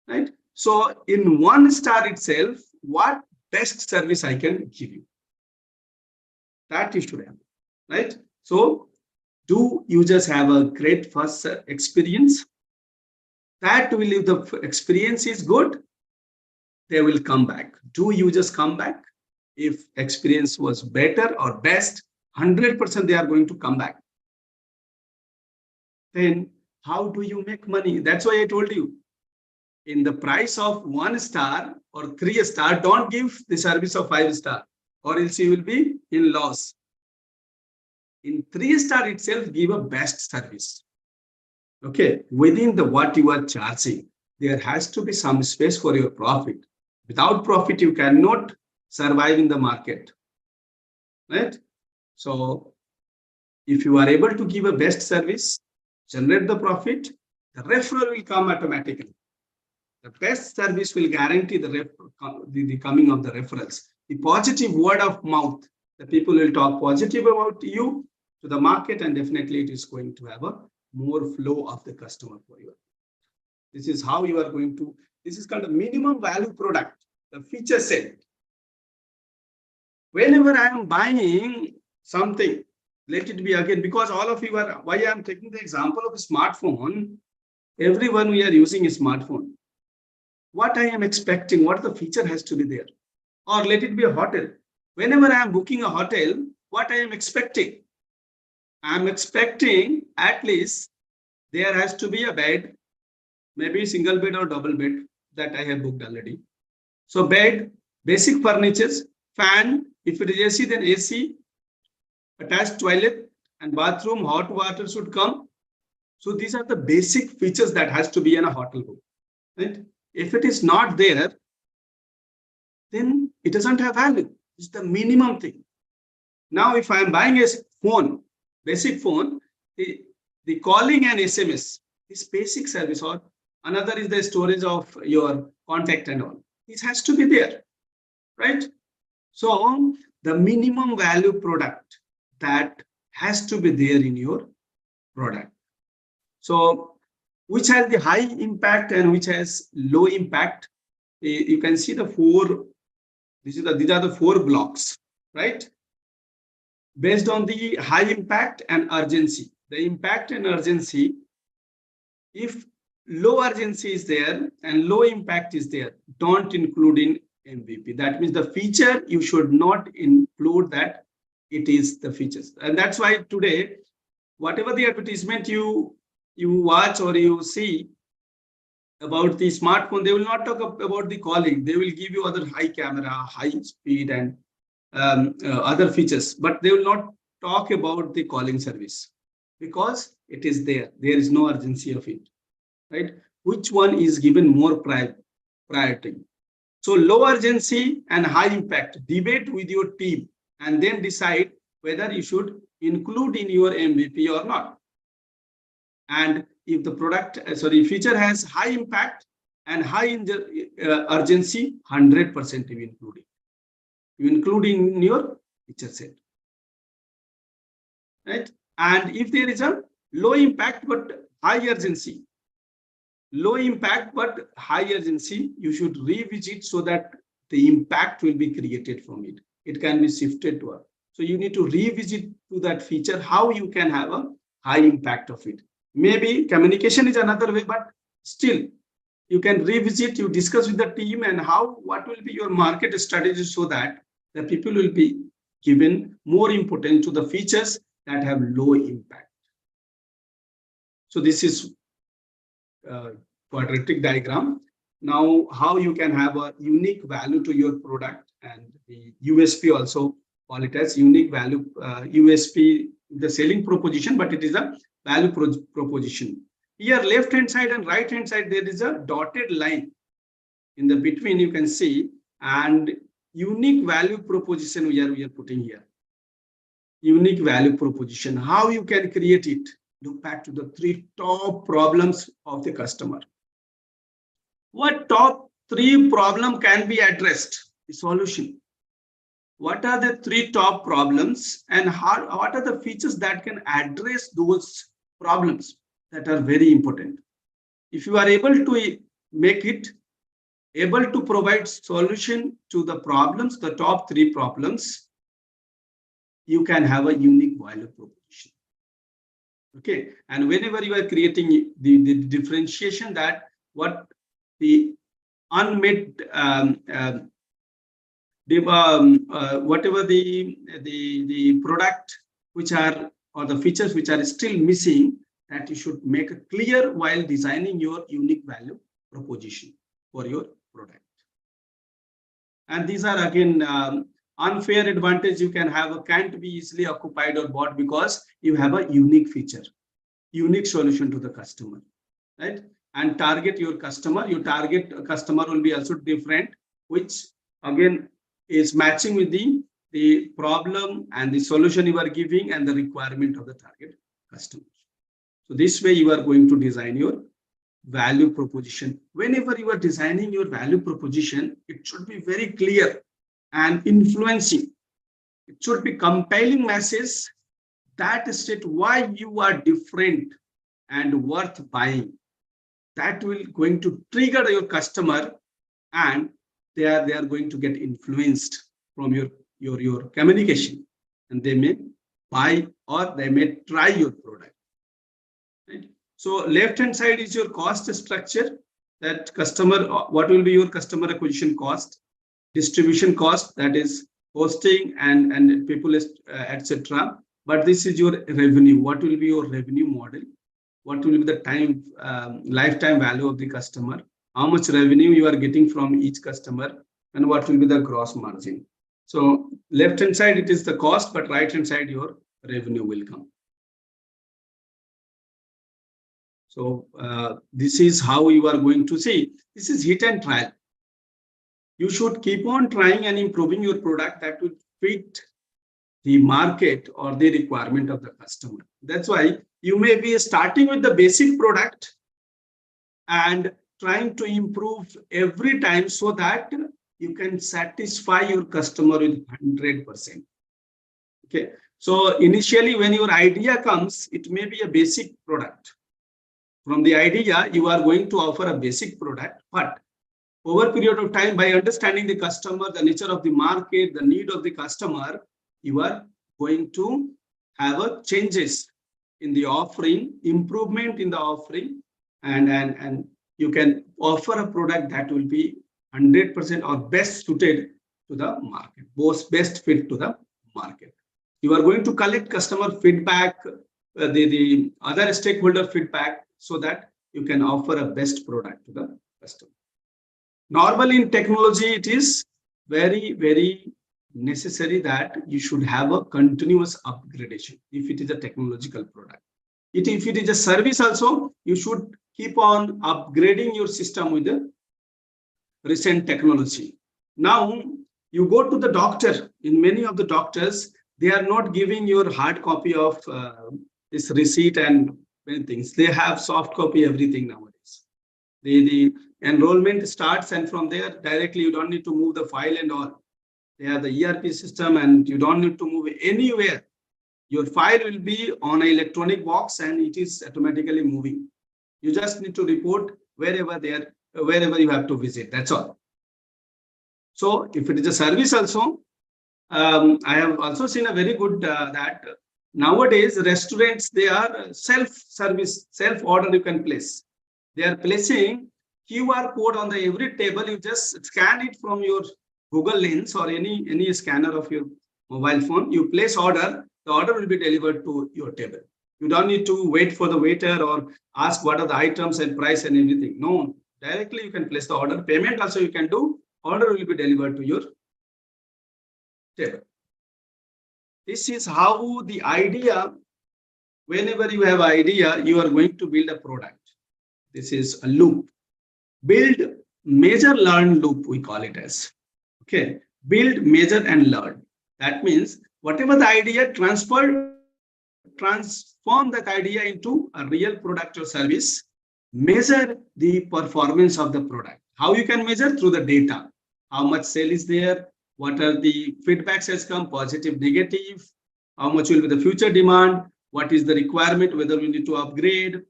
right? So in 1-star itself, what best service I can give you? That you should have, right? So do users have a great first experience? That will, if the experience is good, they will come back. Do users come back? If experience was better or best, 100% they are going to come back. Then how do you make money? That's why I told you, in the price of 1-star or 3-star, don't give the service of 5-star, or else you will be in loss. In 3-star itself, give a best service. Okay, within the what you are charging, there has to be some space for your profit. Without profit, you cannot survive in the market, right? So if you are able to give a best service, generate the profit, the referral will come automatically. The best service will guarantee the coming of the referrals. The positive word of mouth, the people will talk positive about you to the market, and definitely it is going to have a more flow of the customer for you. This is how you are going to, this is called a minimum value product, the feature set. Whenever I am buying something, let it be again, because all of you are, why I am taking the example of a smartphone, everyone we are using a smartphone. What I am expecting, what the feature has to be there. Or let it be a hotel. Whenever I am booking a hotel, what I am expecting? I am expecting at least there has to be a bed, maybe single bed or double bed that I have booked already. So bed, basic furnitures, fan, if it is AC, then AC, attached toilet and bathroom, hot water should come. So these are the basic features that has to be in a hotel room, right? If it is not there, then it doesn't have value. It's the minimum thing. Now, if I am buying a phone, basic phone, the calling and SMS, this basic service, or another is the storage of your contact and all. This has to be there, right? So the minimum value product that has to be there in your product. So which has the high impact and which has low impact? You can see the four. These are the 4 blocks, right? Based on the high impact and urgency. The impact and urgency, if low urgency is there and low impact is there, don't include in MVP. That means the feature, you should not include that it is the features. And that's why today, whatever the advertisement you watch or you see about the smartphone, they will not talk about the calling. They will give you other high camera, high speed and other features, but they will not talk about the calling service because it is there. There is no urgency of it, right? Which one is given more priority? So low urgency and high impact, debate with your team and then decide whether you should include in your MVP or not. And if the feature has high impact and high urgency, 100% you include it. You include in your feature set, right? And if there is a low impact but high urgency, you should revisit so that the impact will be created from it. It can be shifted to us. So you need to revisit to that feature how you can have a high impact of it. Maybe communication is another way, but still you can revisit, you discuss with the team and what will be your market strategy so that the people will be given more importance to the features that have low impact. So this is quadratic diagram. Now, how you can have a unique value to your product, and the USP also call it as unique value. USP, the selling proposition, but it is a value proposition. Here, left hand side and right hand side, there is a dotted line in the between. You can see, and unique value proposition we are putting here. Unique value proposition. How you can create it? Look back to the 3 top problems of the customer. What top 3 problem can be addressed? The solution. What are the 3 top problems, and what are the features that can address those problems that are very important? If you are able to make it, able to provide solution to the problems, the top 3 problems, you can have a unique value proposition. Okay, and whenever you are creating the differentiation, that what the unmet whatever the product which are, or the features which are still missing, that you should make it clear while designing your unique value proposition for your product. And these are again unfair advantage you can have, can't be easily occupied or bought because you have a unique feature, unique solution to the customer, right? And target your customer. Your target customer will be also different, which again is matching with the problem and the solution you are giving and the requirement of the target customer. So this way you are going to design your value proposition. Whenever you are designing your value proposition, it should be very clear and influencing. It should be compelling message that state why you are different and worth buying. That will going to trigger your customer, and they are going to get influenced from your communication, and they may buy or they may try your product. Right? So left hand side is your cost structure. That customer, what will be your customer acquisition cost, distribution cost, that is hosting and people, etc. But this is your revenue. What will be your revenue model? What will be the time lifetime value of the customer? How much revenue you are getting from each customer, and what will be the gross margin? So left hand side it is the cost, but right hand side your revenue will come. So this is how you are going to see. This is hit and trial. You should keep on trying and improving your product that will fit the market or the requirement of the customer. That's why you may be starting with the basic product and trying to improve every time so that you can satisfy your customer with 100%. Okay. So initially when your idea comes, it may be a basic product. From the idea, you are going to offer a basic product, but over a period of time, by understanding the customer, the nature of the market, the need of the customer, you are going to have a changes in the offering, improvement in the offering, and you can offer a product that will be 100% or best suited to the market, both best fit to the market. You are going to collect customer feedback, the other stakeholder feedback, so that you can offer a best product to the customer. Normally in technology, it is very, very necessary that you should have a continuous upgradation if it is a technological product. If it is a service also, you should keep on upgrading your system with the recent technology. Now, you go to the doctor. In many of the doctors, they are not giving your hard copy of this receipt and many things. They have soft copy everything nowadays. The enrollment starts, and from there directly you don't need to move the file and all. They have the ERP system and you don't need to move anywhere. Your file will be on an electronic box and it is automatically moving. You just need to report wherever you have to visit. That's all. So if it is a service also, I have also seen a very good that nowadays restaurants, they are self-service, self-order you can place. They are placing QR code on the every table. You just scan it from your Google Lens or any scanner of your mobile phone. You place order, the order will be delivered to your table. You don't need to wait for the waiter or ask what are the items and price and everything. No, directly you can place the order. Payment also you can do. Order will be delivered to your table. This is how the idea, whenever you have idea, you are going to build a product. This is a loop. Build, measure, learn loop, we call it as. Okay, build, measure, and learn. That means whatever the idea, transform that idea into a real product or service. Measure the performance of the product. How you can measure? Through the data. How much sale is there? What are the feedbacks has come, positive, negative? How much will be the future demand? What is the requirement? Whether we need to upgrade?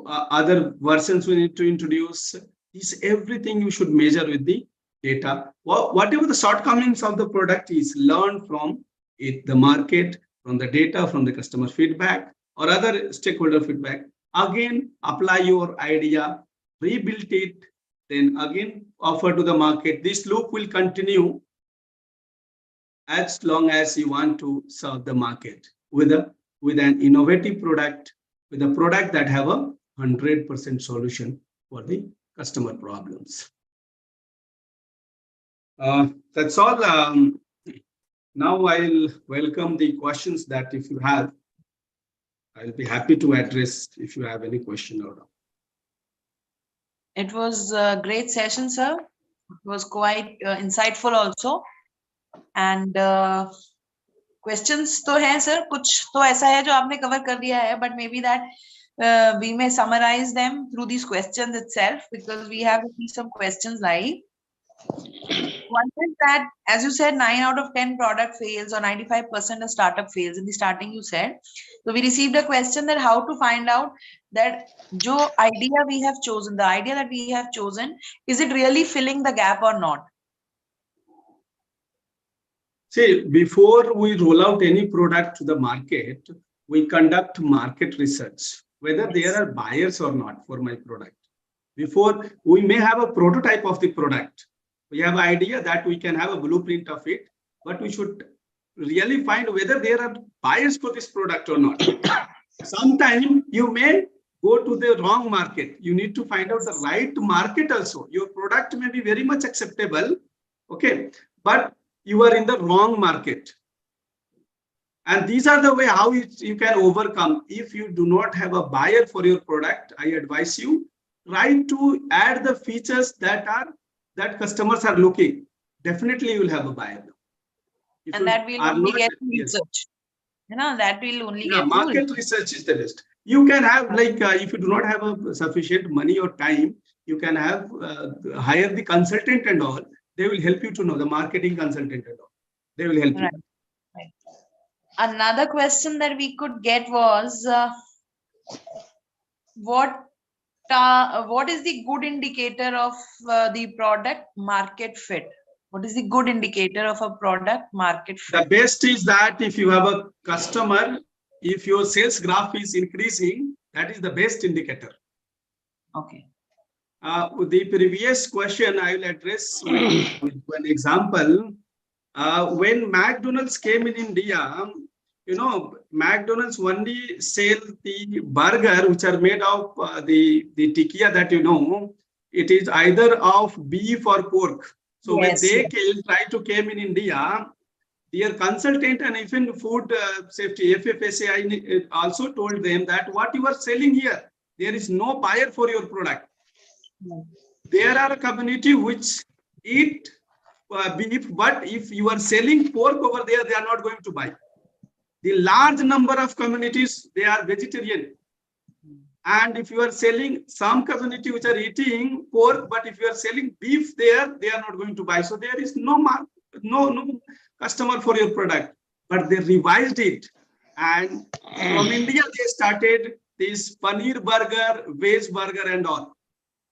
Other versions we need to introduce? Is everything you should measure with the data. Whatever the shortcomings of the product is, learn from it, the market, from the data, from the customer feedback or other stakeholder feedback. Again, apply your idea, rebuild it, then again offer to the market. This loop will continue as long as you want to serve the market with an innovative product, with a product that have a 100% solution for the customer problems. That's all. Now I'll welcome the questions that if you have, I'll be happy to address if you have any question or not. It was a great session, sir. It was quite insightful also. And questions तो हैं sir, कुछ तो ऐसा है जो आपने cover कर दिया है, but maybe that we may summarize them through these questions itself because we have some questions live. One is that, as you said, 9 out of 10 product fails or 95% of startup fails. In the starting, you said. So we received a question that how to find out that jo idea we have chosen, the idea that we have chosen, is it really filling the gap or not? See, before we roll out any product to the market, we conduct market research, whether there are buyers or not for my product. Before, we may have a prototype of the product. We have an idea that we can have a blueprint of it, but we should really find whether there are buyers for this product or not. Sometimes you may go to the wrong market. You need to find out the right market also. Your product may be very much acceptable, okay, but you are in the wrong market. And these are the way how you can overcome. If you do not have a buyer for your product, I advise you, try to add the features that customers are looking. Definitely you will have a buyer. And that will only get research. You know, that will only get market research is the best. You can have like if you do not have a sufficient money or time, you can have hire the consultant and all. They will help you to know the marketing consultant and all. They will help you. Right. Another question that we could get was what is the good indicator of the product market fit? What is the good indicator of a product market fit? The best is that if you have a customer, if your sales graph is increasing, that is the best indicator. Okay. The previous question I will address with an example. When McDonald's came in India, you know, McDonald's only sell the burger which are made of the tikkia that you know, it is either of beef or pork. So when they try to came in India, their consultant and even food safety FFSAI also told them that what you are selling here, there is no buyer for your product. There are a community which eat beef, but if you are selling pork over there, they are not going to buy. The large number of communities, they are vegetarian. And if you are selling some community which are eating pork, but if you are selling beef there, they are not going to buy. So there is no customer for your product, but they revised it. And from India, they started this paneer burger, veg burger and all.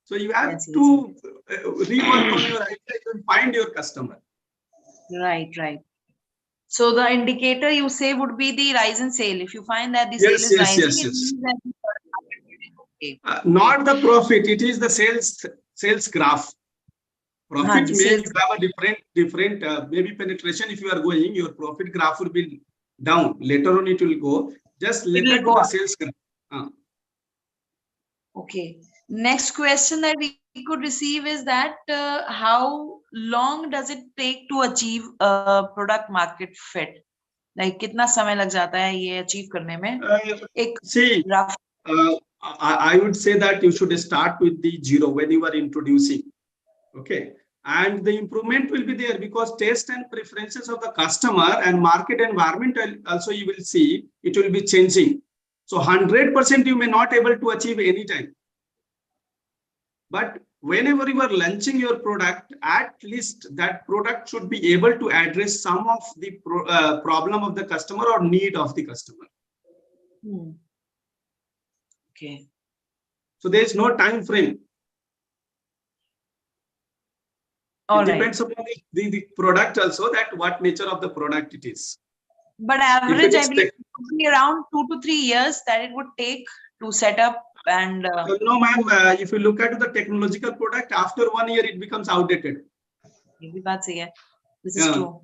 So you have to rework on your idea and find your customer. Right, right. So the indicator you say would be the rise in sale. If you find that the sale is rising, Not the profit, it is the sales graph. Profit हाँ जी, may sales. you have a different maybe penetration. If you are going, your profit graph will be down. Later on, it will go. Just It later will to go the up. sales graph. Okay. Next question that we could receive is that how long does it take to achieve a product market fit? Like कितना समय लग जाता है ये achieve करने में? एक See, rough. I would say that you should start with the zero when you are introducing. Okay. And the improvement will be there because taste and preferences of the customer and market environment also you will see it will be changing. So 100% you may not able to achieve any time. But whenever you are launching your product, at least that product should be able to address some of the problem of the customer or need of the customer. Okay. So there is no time frame. All it right. depends upon the product also, that what nature of the product it is. But average, I believe, probably around 2 to 3 years that it would take to set up and. No, ma'am. If you look at the technological product, after 1 year it becomes outdated. This is true.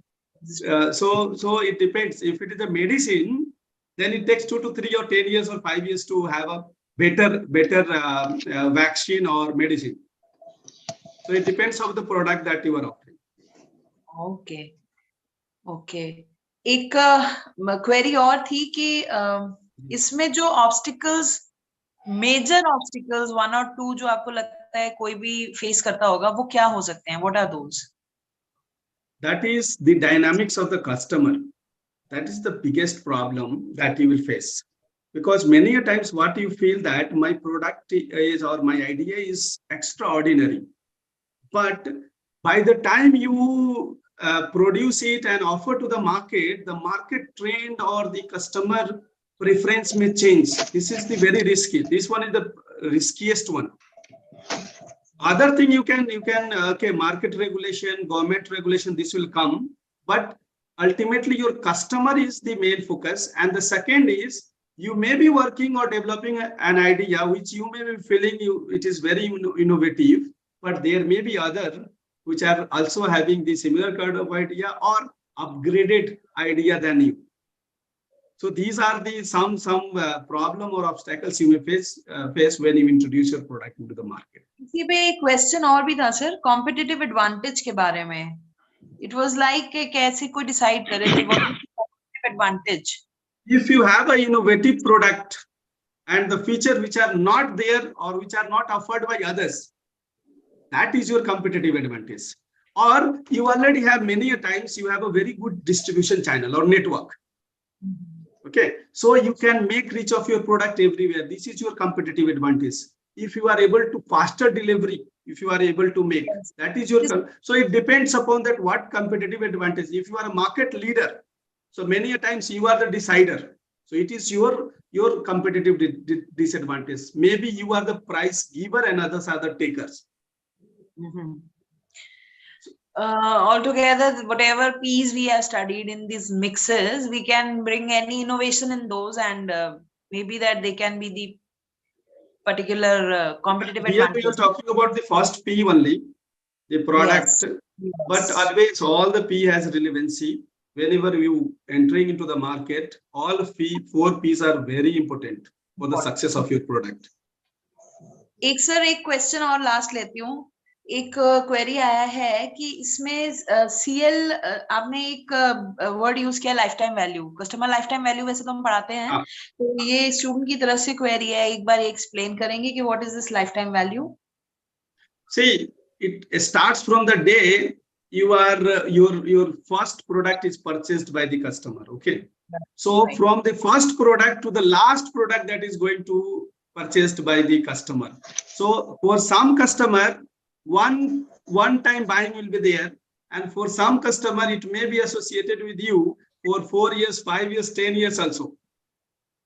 So it depends. If it is a medicine, then it takes 2 to 3 or 10 years or 5 years to have a better vaccine or medicine. So it depends on the product that you are offering. Okay. Okay. एक query और थी कि इसमें जो obstacles, major obstacles 1 और 2 जो आपको लगता है कोई भी फेस करता होगा, वो क्या हो सकते हैं? What are those? That is the dynamics of the customer. That is the biggest problem that you will face. Because many a times what you feel that my product is or my idea is extraordinary. But by the time you produce it and offer to the market trend or the customer preference may change. This is the very risky. This one is the riskiest one. Other thing you can okay, market regulation, government regulation, this will come, but ultimately your customer is the main focus. And the second is you may be working or developing an idea which you may be feeling it is very innovative, but there may be other which are also having the similar kind of idea or upgraded idea than you. So these are the some problem or obstacles you may face when you introduce your product into the market. इसी पे एक question और भी था sir, competitive advantage के बारे में. It was like कैसे कोई डिसाइड करे कि what is the competitive advantage? If you have an innovative product and the feature which are not there or which are not offered by others, that is your competitive advantage. Or you already have many a times you have a very good distribution channel or network. Okay, so you can make reach of your product everywhere. This is your competitive advantage. If you are able to faster delivery, if you are able to make, that is your. So it depends upon that what competitive advantage. If you are a market leader, so many a times you are the decider. So it is your competitive disadvantage. Maybe you are the price giver and others are the takers. Altogether, whatever P's we have studied in these mixes, we can bring any innovation in those, and maybe that they can be the particular competitive advantage. We are talking about the first P only, the product, yes. But always all the P has relevancy. Whenever you entering into the market, all 4 P's are very important for the success of your product. एक sir एक question और last लेती हूँ. एक query आया है कि इसमें सीएल आपने एक वर्ड यूज किया, life time value, customer life time value वैसे तो हम पढ़ाते हैं, तो ये स्टूडेंट की तरफ से क्वेरी है, एक बार एक्सप्लेन करेंगे कि what is this life time value? See, it starts from the day you are your first product is purchased by the customer. Okay, so right. From the first product to the last product that is going to purchased by the customer. So for some customer, one time buying will be there, and for some customer it may be associated with you for 4 years, 5 years, 10 years also.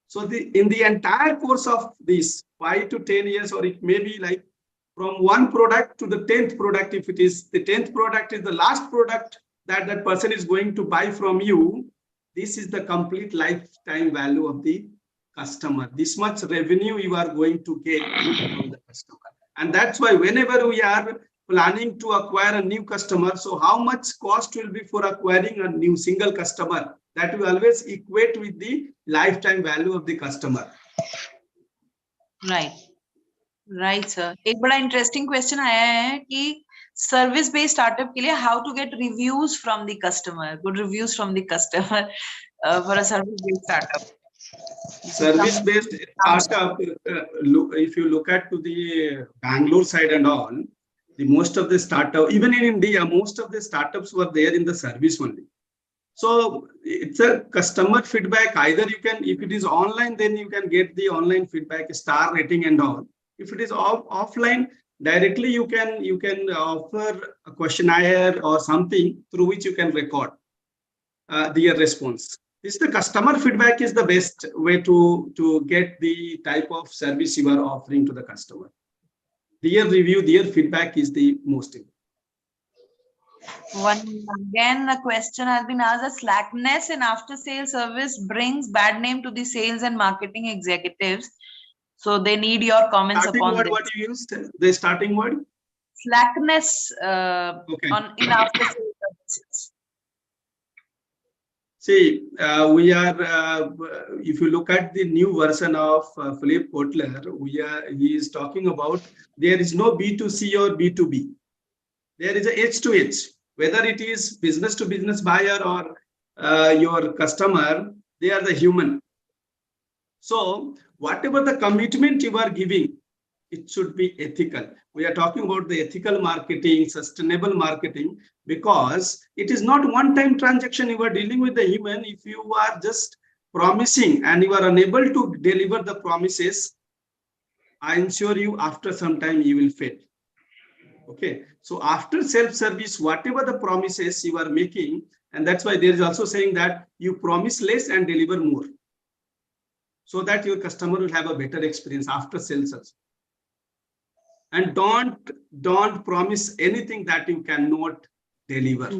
So in the entire course of this 5 to 10 years, or it may be like from one product to the 10th product, if it is the 10th product is the last product that person is going to buy from you, this is the complete lifetime value of the customer. This much revenue you are going to get from the customer. And that's why whenever we are planning to acquire a new customer, so how much cost will be for acquiring a new single customer, that we always equate with the lifetime value of the customer. Right. Right, sir. एक बड़ा interesting question आया है कि service based startup के लिए how to get reviews from the customer, good reviews from the customer for a service based startup. Service based startup, if you look at to the Bangalore side and all, the most of the startup, even in India, most of the startups were there in the service only. So it's a customer feedback. Either you can, if it is online, then you can get the online feedback, star rating and all. If it is offline, directly you can offer a questionnaire or something through which you can record their response. This the customer feedback is the best way to get the type of service you are offering to the customer. Their review, their feedback is the most important. Again, a question has been asked that slackness in after sales service brings bad name to the sales and marketing executives. So they need your comments Starting upon word, this. what you used? The starting word? Slackness Okay. in after sales services. See, we are, if you look at the new version of Philip Kotler, he is talking about there is no B2C or B2B. There is a H to H, whether it is business to business buyer or your customer, they are the human. So whatever the commitment you are giving, it should be ethical. We are talking about the ethical marketing, sustainable marketing, because it is not one-time transaction. You are dealing with the human. If you are just promising and you are unable to deliver the promises, I ensure you after some time you will fail. Okay, so after self-service, whatever the promises you are making, and that's why there is also saying that you promise less and deliver more, so that your customer will have a better experience after sales also. And don't promise anything that you cannot deliver.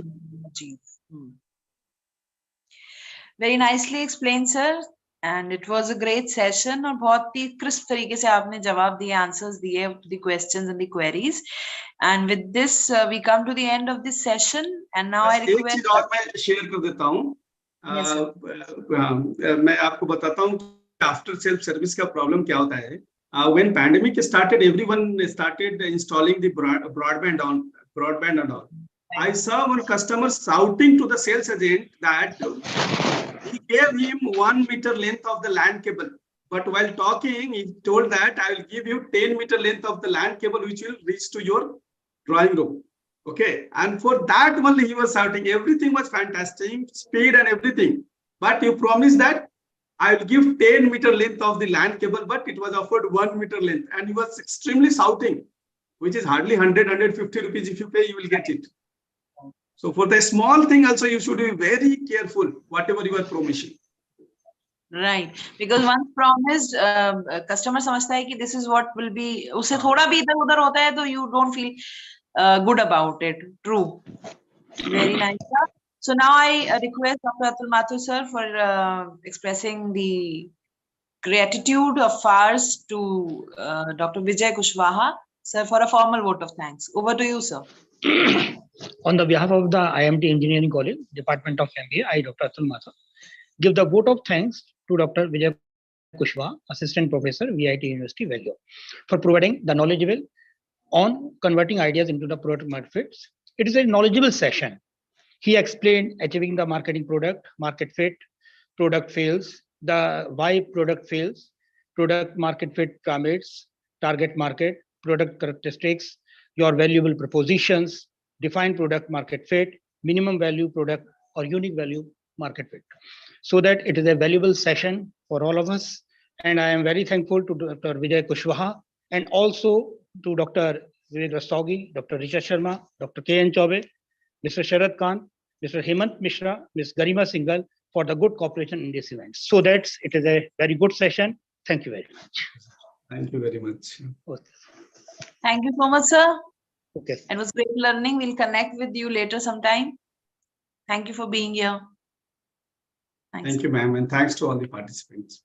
Very nicely explained, sir. And it was a great session. और बहुत ही crisp तरीके से आपने जवाब दिए, answers दिए to the questions and the queries. And with this, we come to the end of this session. And now I request. एक चीज और मैं शेयर कर देता हूँ. मैं आपको बताता हूँ आफ्टर सेल्फ सर्विस का प्रॉब्लम क्या होता है. When pandemic started, everyone started installing the broadband and all. I saw one customer shouting to the sales agent that he gave him 1 meter length of the LAN cable. But while talking, he told that I will give you 10 meter length of the LAN cable, which will reach to your drawing room. Okay. And for that only he was shouting. Everything was fantastic, speed and everything. But you promised that I will give 10 meter length of the LAN cable, but it was offered 1 meter length. And he was extremely shouting, which is hardly 100, 150 rupees. If you pay, you will get it. So for the small thing also, you should be very careful, whatever you are promising. Right, because once promised, customer समझता है कि this is what will be. उससे थोड़ा भी इधर उधर होता है तो you don't feel good about it. True. Very nice. So now I request Dr. Atul Mathur sir for expressing the gratitude of ours to Dr. Vijay Kushwaha sir for a formal vote of thanks. Over to you, sir. On the behalf of the IMT Engineering College, Department of MBA, I, Dr. Atul Mathur, give the vote of thanks to Dr. Vijay Kushwaha, Assistant Professor, VIT University, Vellore, for providing the knowledgeable on converting ideas into the product market fits. It is a knowledgeable session. He explained achieving the marketing product, market fit, product fails, the why product fails, product market fit pyramids, target market, product characteristics, your valuable propositions, define product market fit, minimum value product or unique value market fit. So that it is a valuable session for all of us. And I am very thankful to Dr. Vijay Kushwaha and also to Dr. Vivek Rastogi, Dr. Richard Sharma, Dr. K.N. Chaube, Mr. Sharad Khan, Mr. Hemant Mishra, Ms. Garima Singhal for the good cooperation in this event. So that it is a very good session. Thank you very much. Thank you very much. Okay. Thank you so much, sir. Okay. It was great learning. We'll connect with you later sometime. Thank you for being here. Thanks. Thank you, ma'am, and thanks to all the participants.